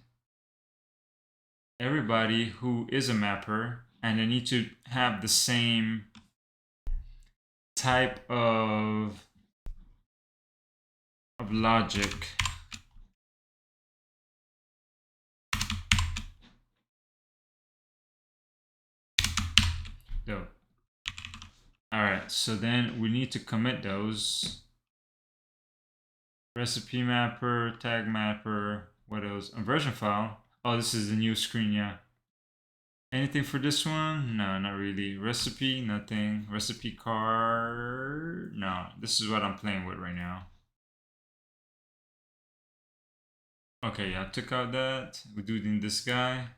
everybody who is a mapper, and they need to have the same type of logic. Dope. All right, so then we need to commit those. Recipe mapper, tag mapper, what else? A version file. Oh, this is the new screen, yeah. Anything for this one? No, not really. Recipe, nothing. Recipe card, no. This is what I'm playing with right now. Okay, yeah, I took out that. We do it in this guy.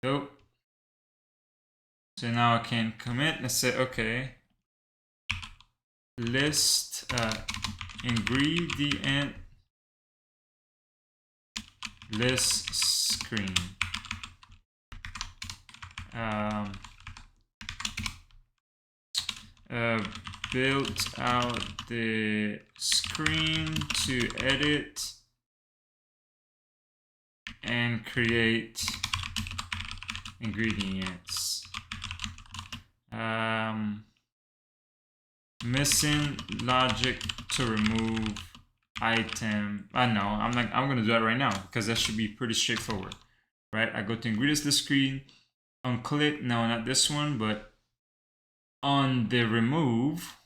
Dope. So now I can commit. Let's say, okay. List ingredient list screen. Built out the screen to edit and create ingredients. Missing logic to remove item. No, I'm gonna do that right now because that should be pretty straightforward, right? I go to ingredients list screen, on click. No, not this one, but on the remove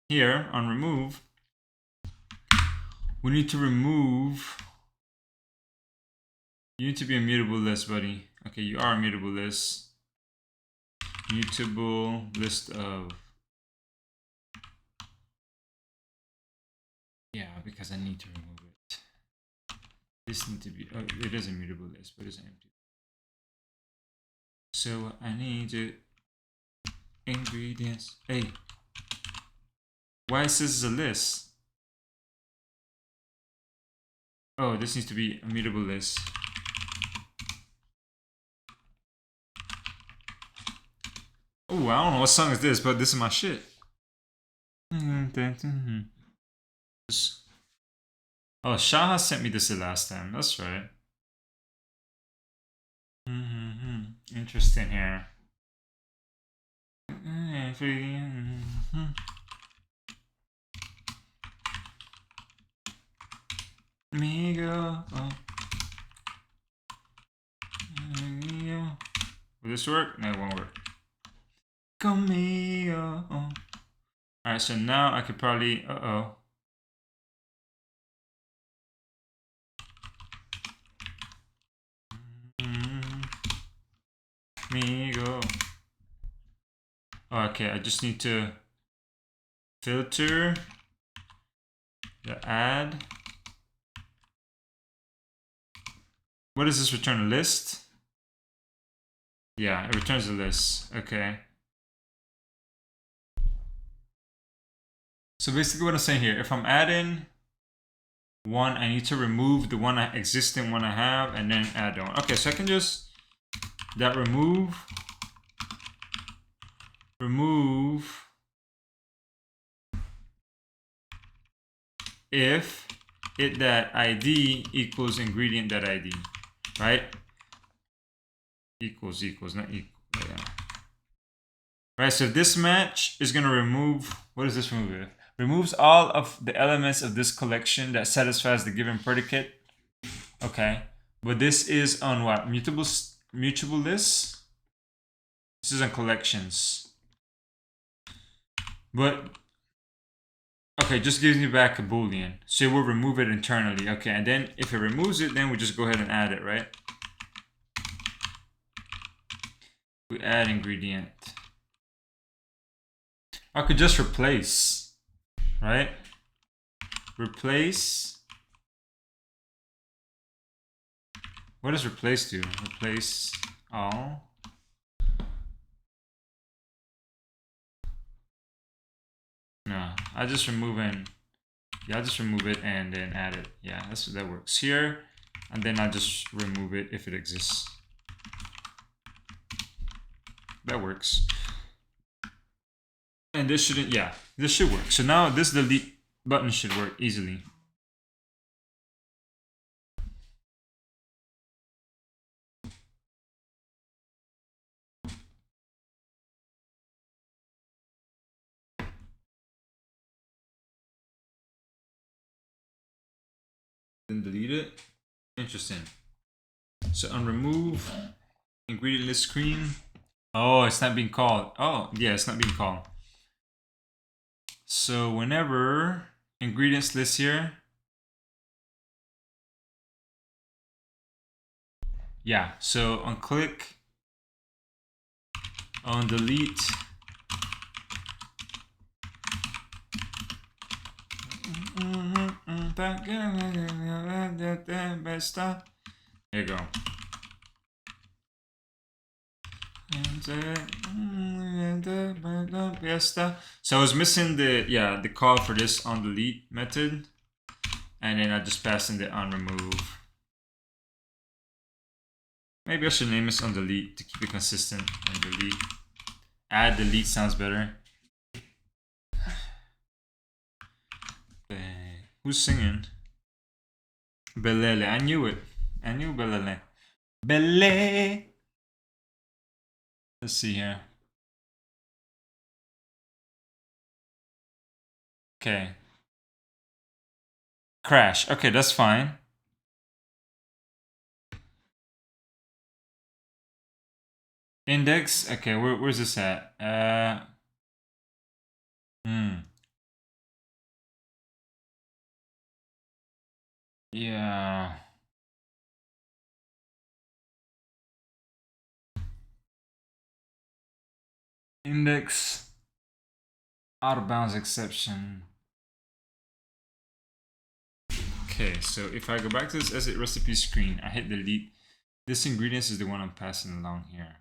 here on remove, we need to remove. You need to be a mutable list, buddy. Okay, you are a mutable list. Mutable list of. Yeah, because I need to remove it. This needs to be. Oh, it is a mutable list, but it's empty. So I need to ingredients. Hey, why is this a list? Oh, this needs to be a mutable list. Oh, I don't know what song is this, but this is my shit. Oh, Shaha sent me this the last time. That's right. Interesting here. Amigo. Will this work? No, it won't work. Conmigo. Alright, so now I could probably. conmigo. Okay, I just need to filter the add. What does this return? A list? Yeah, it returns a list. Okay. So basically what I'm saying here, if I'm adding one, I need to remove the existing one I have and then add one. Okay, so I can just that remove if it that ID equals ingredient that ID, right? Equals, not equal. Yeah. Right, so this match is gonna remove, what does this remove? Removes all of the elements of this collection that satisfies the given predicate. Okay, but this is on what? Mutable lists? This is on collections. But, okay, just gives me back a boolean. So it will remove it internally. Okay, and then if it removes it, then we just go ahead and add it, right? We add ingredient. I could just replace, right? Replace. What does replace do? Replace all. No, I just remove and yeah, I'll just remove it and then add it. Yeah, that works here. And then I'll just remove it if it exists. That works. And this shouldn't, yeah, this should work. So now this delete button should work easily. Then delete it. Interesting. So on remove ingredient list screen. Oh, it's not being called. Oh, yeah, it's not being called. So whenever ingredients list here. Yeah, so on click on delete. There you go. So I was missing the call for this on delete method, and then I just passed in the on remove. Maybe I should name this on delete to keep it consistent. On delete, add delete sounds better. Who's singing? Belele. I knew it. I knew Belele. Bele. Let's see here. Okay. Crash. Okay, that's fine. Index. Okay, where's this at? Yeah. Index. Out of bounds exception. Okay, so if I go back to this as a recipe screen, I hit delete. This ingredients is the one I'm passing along here.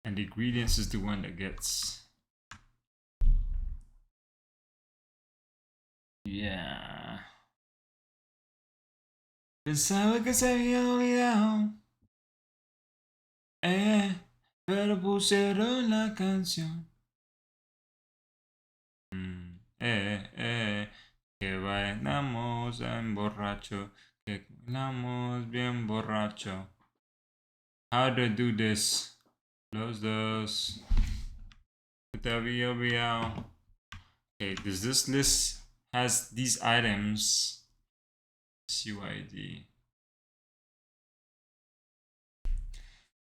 And the ingredients is the one that gets. Yeah. Pensaba que se había olvidado. Pero pusieron la canción. Que bailamos en borracho. Que bailamos bien borracho. How do I do this? Los dos. Que te había olvidado. Okay, does this list has these items? UID.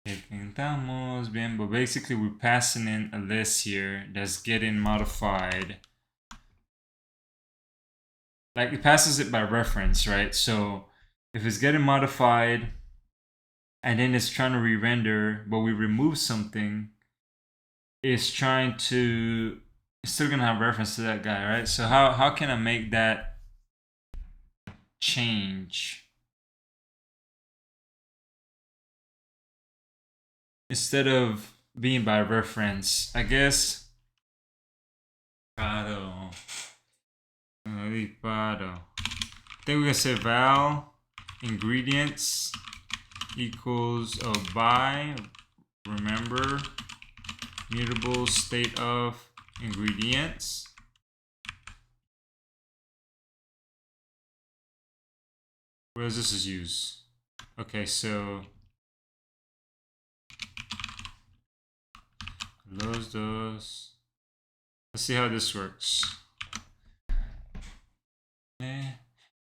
Estamos bien, but basically we're passing in a list here that's getting modified. Like it passes it by reference, right? So if it's getting modified and then it's trying to re-render, but we remove something, it's still gonna have reference to that guy, right? So how can I make that change? Instead of being by reference, I guess. I think we're gonna say val ingredients equals by, remember, mutable state of ingredients. Where does this is used? Okay, so los dos. Let's see how this works.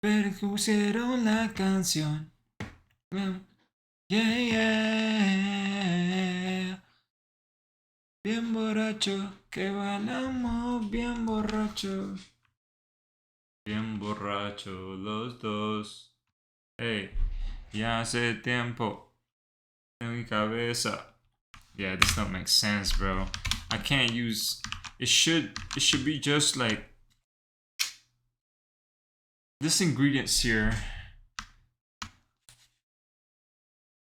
Percusieron la canción. Yeah, yeah. Bien borracho, que bailamos bien borracho. Bien borracho los dos. Hey, ya hace tiempo en mi cabeza. Yeah, this don't make sense, bro. I can't use. It should be just like this ingredients here.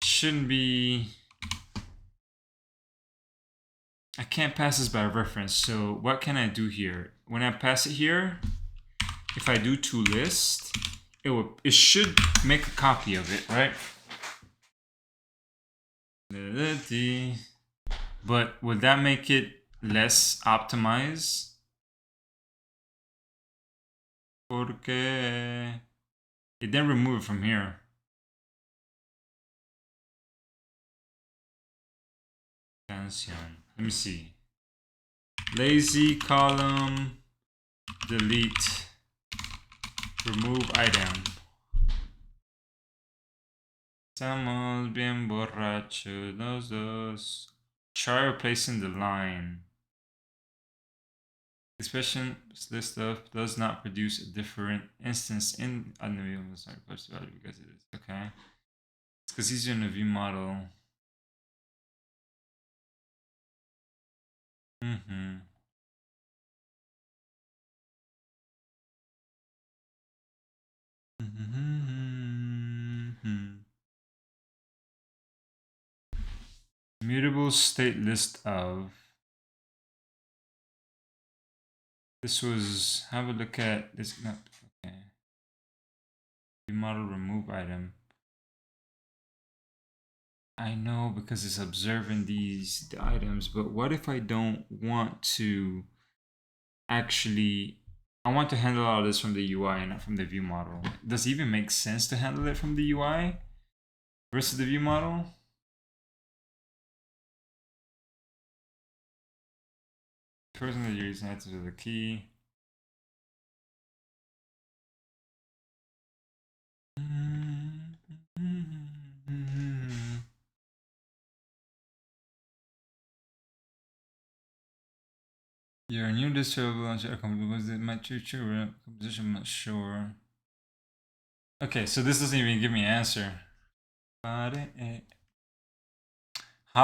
Shouldn't be. I can't pass this by reference. So what can I do here? When I pass it here, if I do toList, it should make a copy of it, right? But would that make it less optimized? Porque it then remove it from here. Canción. Let me see. Lazy column, delete, remove item. Estamos bien borrachos los dos. Try replacing the line. Expression list stuff does not produce a different instance in unknown because it is okay. It's because he's in a view model. Mutable state list of. This was, have a look at this. Not okay. View model remove item. I know because it's observing the items, but what if I don't want to actually, I want to handle all this from the UI and not from the view model. Does it even make sense to handle it from the UI versus the view model? Person that you're using answers to the key. Your new distribution was it my true composition? I'm not sure. Okay, so this doesn't even give me an answer. How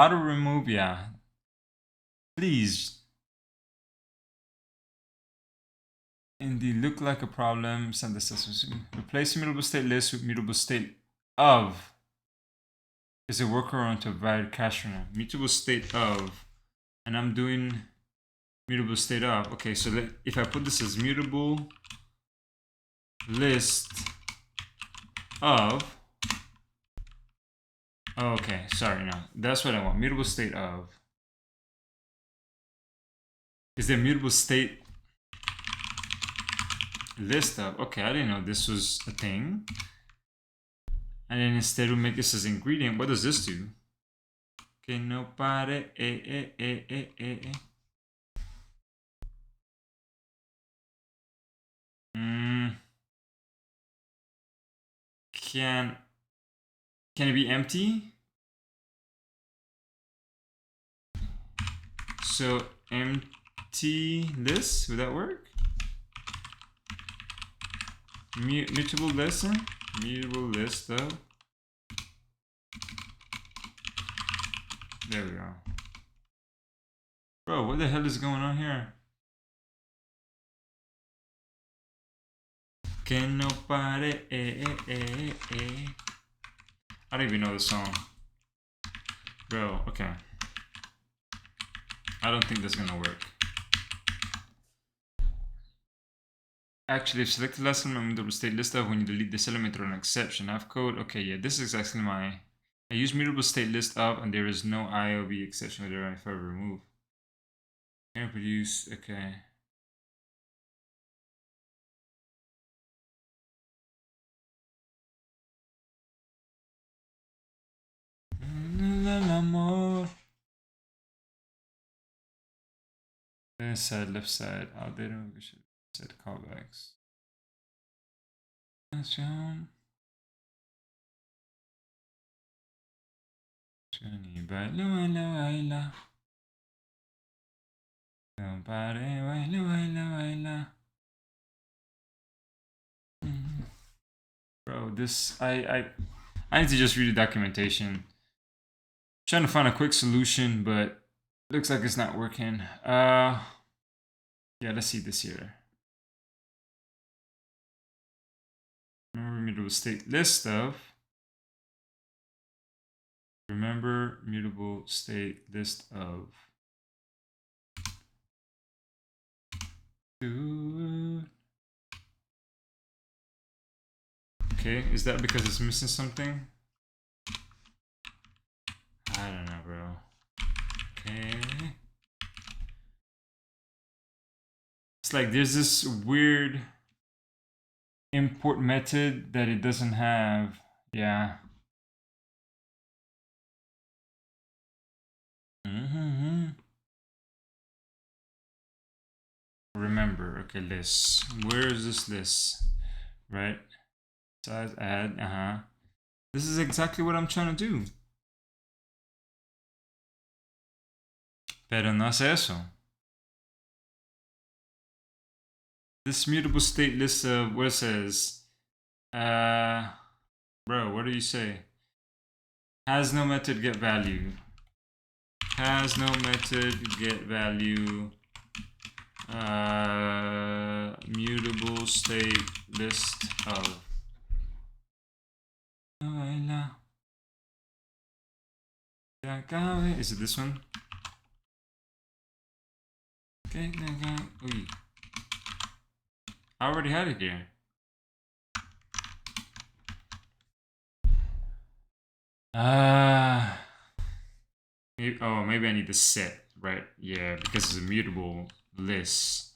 to remove? Yeah, please. Indeed, look like a problem. Send this. Replace mutable state list with mutable state of. Is a workaround to avoid cache run. Mutable state of, and I'm doing mutable state of. Okay, so if I put this as mutable list of. Oh, okay, sorry, no, that's what I want. Mutable state of. Is there mutable state list of? Okay, I didn't know this was a thing. And then instead we make this as ingredient. What does this do? Que no pare, Can it be empty? So empty list, would that work? Mutable list. mutable list of. There we go. Bro, what the hell is going on here? Que no pare, I don't even know the song. Bro, okay. I don't think that's gonna work. Actually, if selected last element of the state list of when you delete this element or an exception. I have code. Okay, yeah, this is actually my. I use mutable state list of, and there is no IOV exception whether if I remove. Can produce. Okay. Left side, left side. Oh, they don't. We should set callbacks. Baila, baila, baila. No pare, baila, baila, baila. Bro, this I need to just read the documentation. I'm trying to find a quick solution, but looks like it's not working. Yeah, let's see this here. Remember mutable state list of. Remember mutable state list of. Okay, is that because it's missing something? I don't know, bro. Okay. It's like there's this weird import method that it doesn't have. Yeah. Remember, okay, list. Where is this list? Right? Size add, This is exactly what I'm trying to do. Pero no hace eso. This mutable state list of what it says. Bro, what do you say? Has no method get value. Has no method get value. Mutable state list of. Is it this one? Okay, I already had it here. Maybe I need to set, right? Yeah, because it's a mutable list.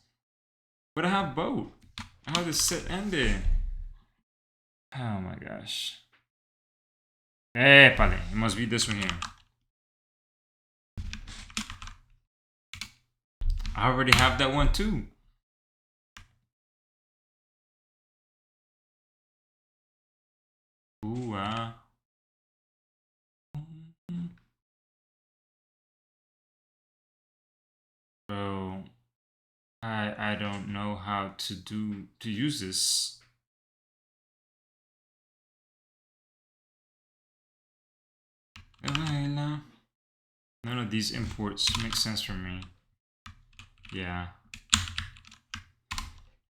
But I have both. I have the set and the. Oh my gosh. Epale, it must be this one here. I already have that one too. Ooh, So I don't know how to use this. None of these imports make sense for me. Yeah.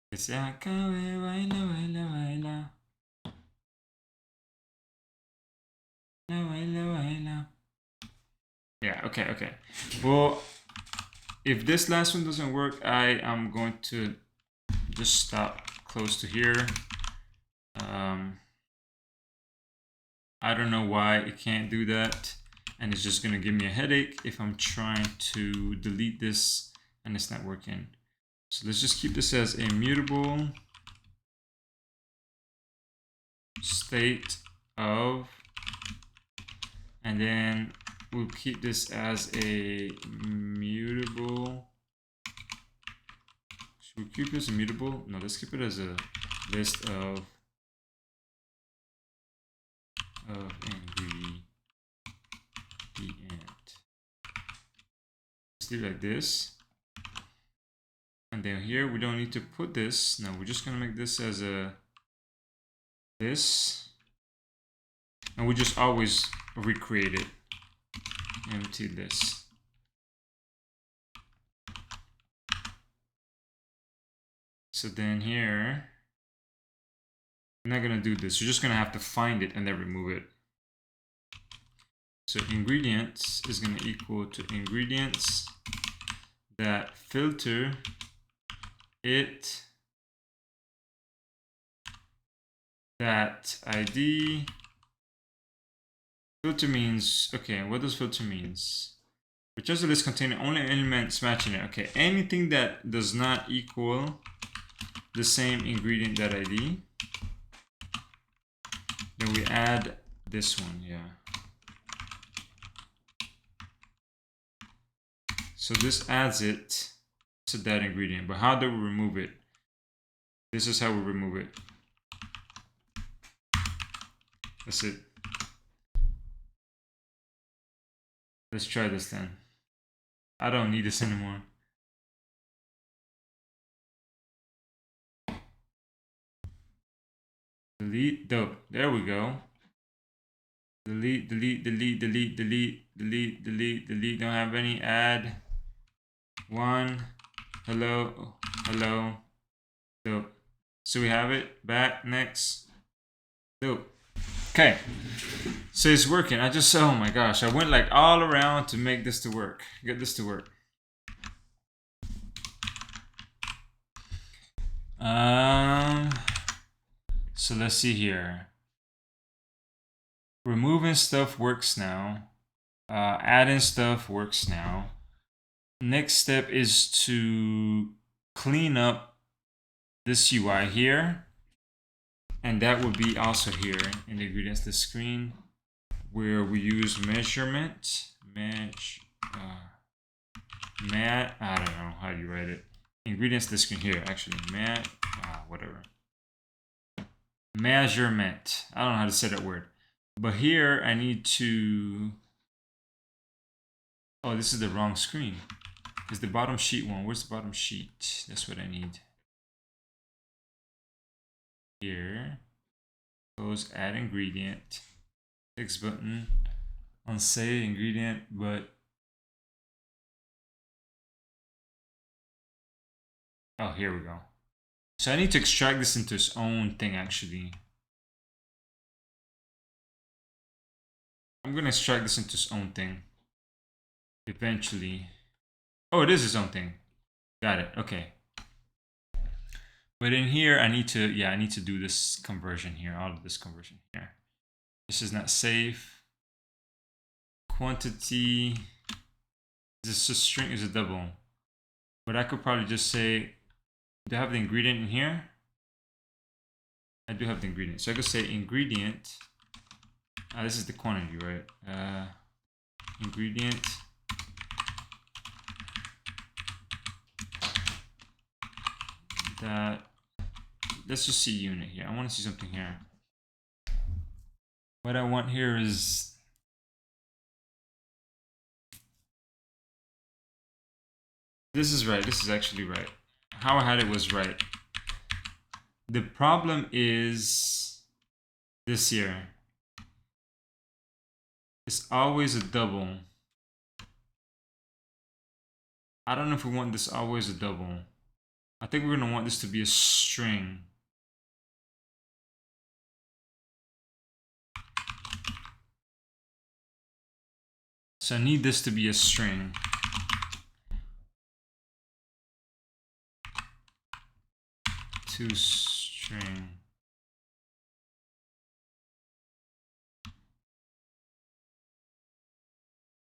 Que se acabe, baila, baila, baila. Baila, baila. Yeah, okay. Well, if this last one doesn't work, I am going to just stop close to here. I don't know why it can't do that, and it's just gonna give me a headache if I'm trying to delete this and it's not working. So let's just keep this as a mutable state of, and then we'll keep this as a mutable. Should we keep this immutable? No, let's keep it as a list of ingredient. Let's do it like this. And then here we don't need to put this. No, we're just gonna make this as a this, and we just always recreate it. Empty this. So then here, we're not gonna do this. We're just gonna have to find it and then remove it. So ingredients is gonna equal to ingredients that filter it that ID. Filter means, okay, what does filter means? Returns a list containing only elements matching it. Okay, anything that does not equal the same ingredient that ID, then we add this one, yeah. So this adds it to that ingredient, but how do we remove it? This is how we remove it. That's it. Let's try this then. I don't need this anymore. Delete, dope. There we go. Delete, delete, delete, delete, delete, delete, delete, delete. Don't have any. Add. One. Hello. Hello. Dope. So we have it. Back. Next. Dope. Okay. So it's working. I just, oh my gosh. I went like all around to make this to work. Get this to work. So let's see here. Removing stuff works now. Adding stuff works now. Next step is to clean up this UI here. And that would be also here in the ingredients list screen, where we use measurement. I don't know how you write it. Ingredients list screen here, actually. Whatever. Measurement. I don't know how to say that word. But here I need to... Oh, this is the wrong screen. It's the bottom sheet one. Where's the bottom sheet? That's what I need. Here. Close add ingredient. Text button. Unsave ingredient, but... Oh, here we go. So I need to extract this into its own thing, actually. I'm going to extract this into its own thing. Eventually. Oh, it is its own thing. Got it. Okay. But in here, I need to do this conversion here. All of this conversion here. This is not safe. Quantity. Is this a string? Is a double? But I could probably just say, do I have the ingredient in here? I do have the ingredient. So I could say ingredient. This is the quantity, right? Ingredient. That. Let's just see unit here. I want to see something here. What I want here is. This is right. This is actually right. How I had it was right. The problem is this here. It's always a double. I don't know if we want this always a double. I think we're going to want this to be a string. So I need this to be a string. To string.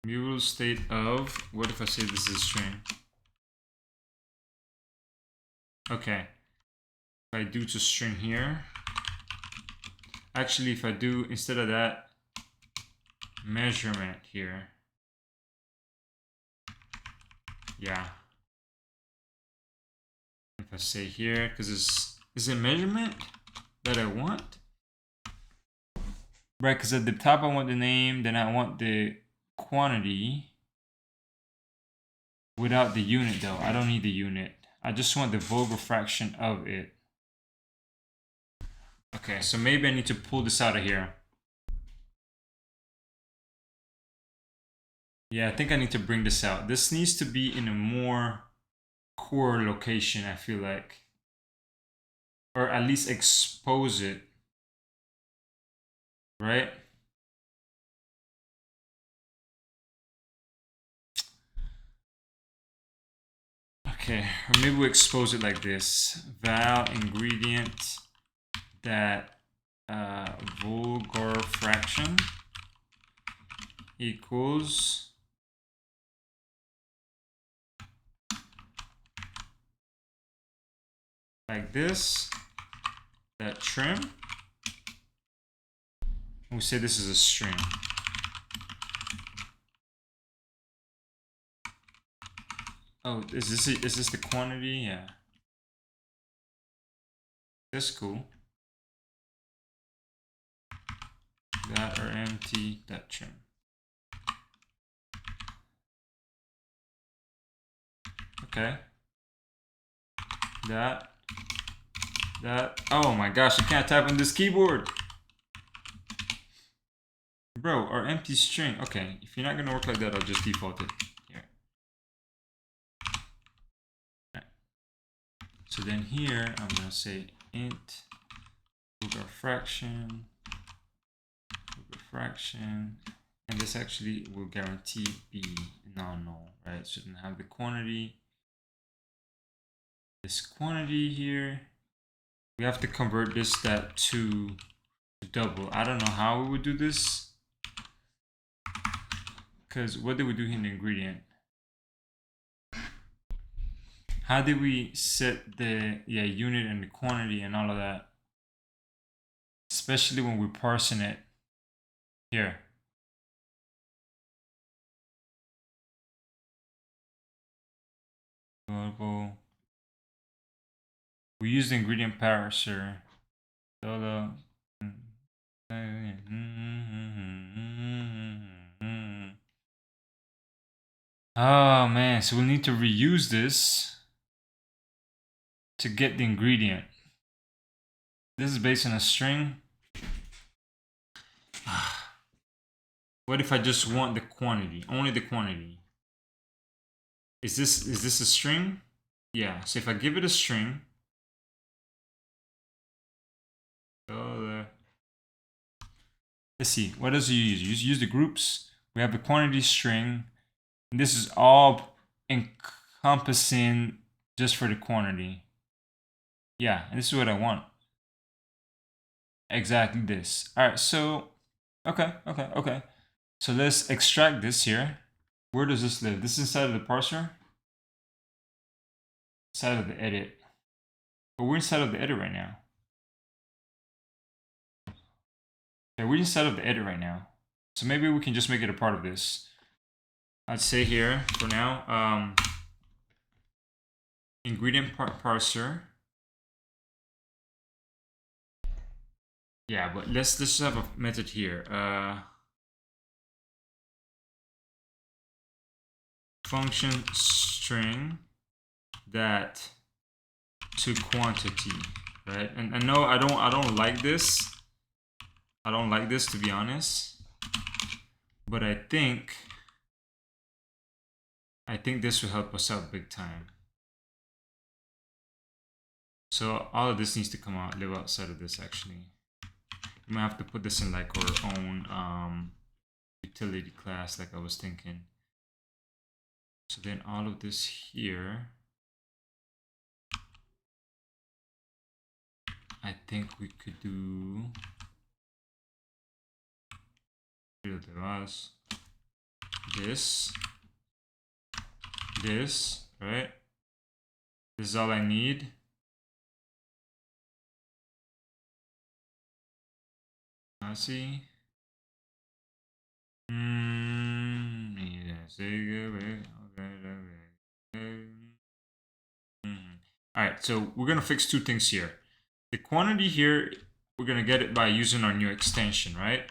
Mutable state of, what if I say this is a string? Okay. If I do to string here, actually if I do, instead of that, measurement here. Yeah. If I say here, because is it measurement that I want? Right, because at the top I want the name, then I want the quantity without the unit though. I don't need the unit. I just want the vulgar fraction of it. Okay, so maybe I need to pull this out of here. Yeah, I think I need to bring this out. This needs to be in a more core location, I feel like. Or at least expose it. Right? Okay, or maybe we expose it like this. Val ingredient that vulgar fraction equals like this, that trim. We say this is a string. Oh, is this the quantity? Yeah. That's cool. That or empty that trim. Okay. That. Oh my gosh, I can't type on this keyboard. Bro, our empty string. Okay, if you're not gonna work like that, I'll just default it here. Right. So then here, I'm gonna say int vulgar fraction, and this actually will guarantee be non-null, right? So then have the quantity, this quantity here. We have to convert this that to double. I don't know how we would do this, because what did we do here in the ingredient? How did we set the unit and the quantity and all of that? Especially when we're parsing it here. Global. We use the ingredient parser. Oh man, so we'll need to reuse this to get the ingredient. This is based on a string. What if I just want the quantity? Only the quantity. Is this a string? Yeah, so if I give it a string. Let's see, what does you use? You use the groups. We have the quantity string. And this is all encompassing just for the quantity. Yeah, and this is what I want. Exactly this. All right, so, okay. So let's extract this here. Where does this live? This is inside of the parser? Inside of the edit. But we're inside of the edit right now. Okay, we're inside of the edit right now. So maybe we can just make it a part of this. I'd say here, for now, ingredient parser. Yeah, but let's just have a method here. Function string that to quantity, right? And no, I don't like this. I don't like this, to be honest. But I think this will help us out big time. So all of this needs to come out, live outside of this actually. We might have to put this in like our own utility class, like I was thinking. So then all of this here, I think we could do this, right? This is all I need. Let's see. Alright, so we're gonna fix two things here. The quantity here, we're gonna get it by using our new extension, right?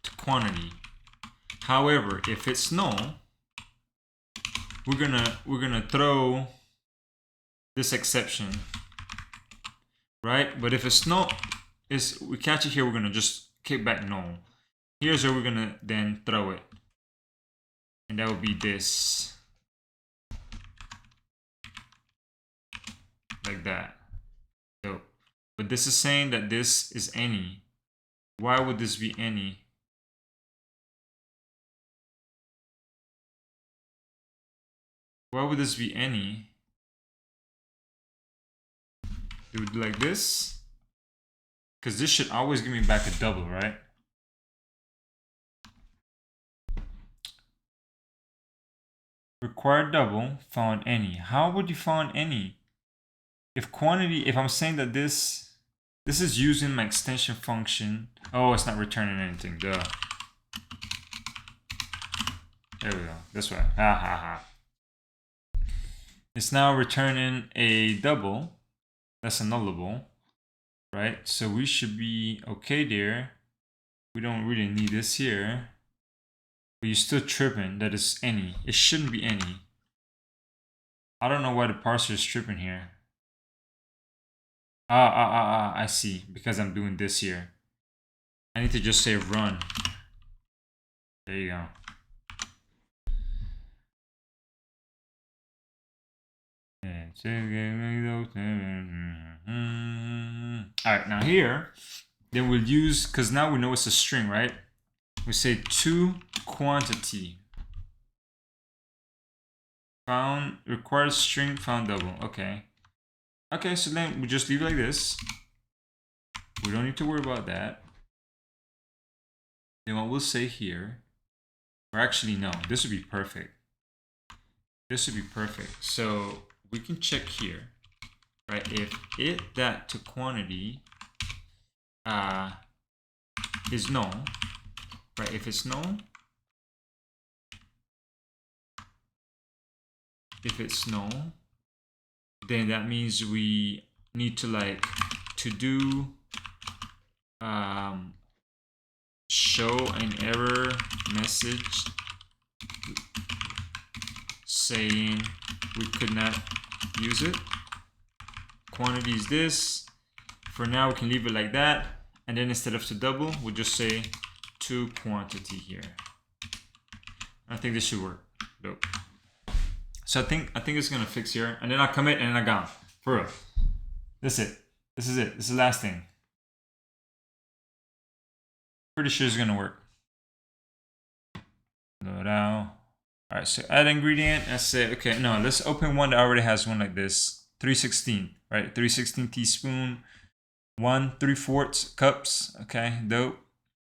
To quantity. However, if it's null, we're gonna throw this exception right? But if it's null, we catch it here, we're gonna just kick back null. Here's where we're gonna then throw it. And that would be this. Like that. So, but this is saying that this is any. Why would this be any? Why would this be any? It would be like this. Because this should always give me back a double, right? Required double, found any. How would you find any? If quantity, if I'm saying that this is using my extension function. Oh, it's not returning anything, duh. There we go, this way, ha ha ha. It's now returning a double, that's a nullable, right? So we should be okay there. We don't really need this here. But you're still tripping that it's any. It shouldn't be any. I don't know why the parser is tripping here. I see. Because I'm doing this here. I need to just say run. There you go. Alright, now here, then we'll use, because now we know it's a string, right? We say to quantity. Found, required string, found double. Okay. Okay, so then we just leave it like this. We don't need to worry about that. Then what we'll say here, or actually no, this would be perfect. This would be perfect. So we can check here, right? If it that to quantity is null, right? If it's null, then that means we need to like to do show an error message saying we could not use it. Quantity is this. For now we can leave it like that, and then instead of to double we'll just say to quantity here. I think this should work. Dope. So I think it's gonna fix here, and then I commit and then I gone. For real. This is it. This is it. This is the last thing. Pretty sure it's gonna work. Load out. Alright, so add ingredient. I say, okay, no, let's open one that already has one like this. 316, right? 316 teaspoon. 1 3/4 cups. Okay, dope.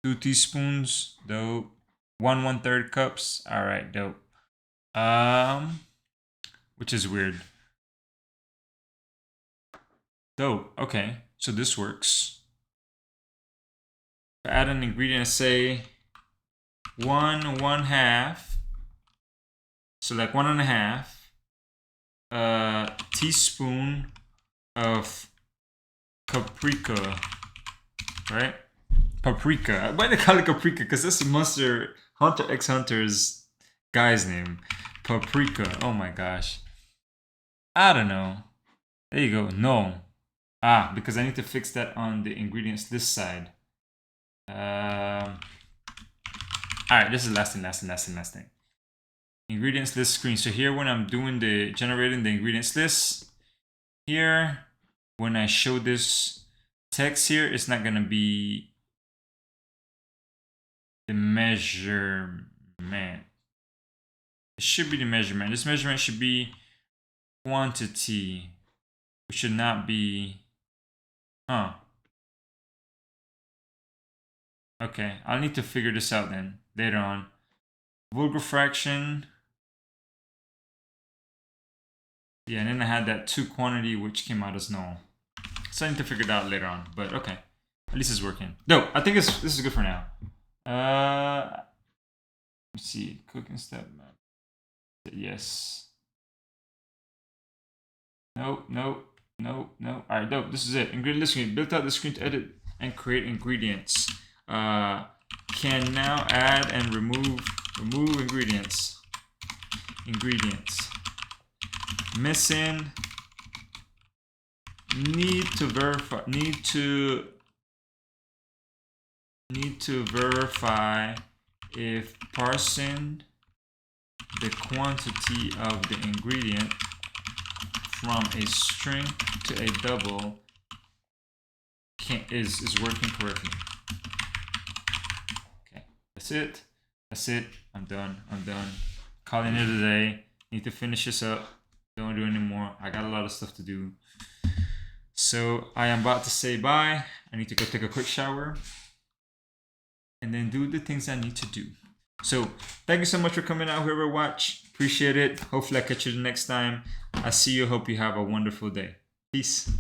2 teaspoons. Dope. 1 1/3 cups. Alright, dope. Which is weird. Dope. Okay, so this works. Add an ingredient, say 1 1/2. So like 1 1/2 teaspoon of paprika, right? Paprika. Why do they call it paprika? Because that's Monster Hunter x Hunter's guy's name. Paprika. Oh my gosh. I don't know. There you go. No. Because I need to fix that on the ingredients list side. Alright, this is last thing. Ingredients list screen. So here when I'm doing the generating the ingredients list, here when I show this text here, it's not gonna be the measurement. It should be the measurement. This measurement should be quantity. It should not be okay, I'll need to figure this out then later on. Vulgar fraction. Yeah, and then I had that to quantity which came out as null. So I need to figure it out later on, but okay. At least it's working. No, I think this is good for now. Let's see, cooking step. Yes. Nope. Alright, dope. This is it. Ingredient list screen. Built out the screen to edit and create ingredients. Can now add and remove ingredients. Missing need to verify if parsing the quantity of the ingredient from a string to a double is working correctly. Okay, that's it. I'm done. Calling it a day. Need to finish this up. Don't do anymore. I got a lot of stuff to do. So I am about to say bye. I need to go take a quick shower and then do the things I need to do. So thank you so much for coming out, whoever watched. Appreciate it. Hopefully I catch you the next time. I see you. Hope you have a wonderful day. Peace.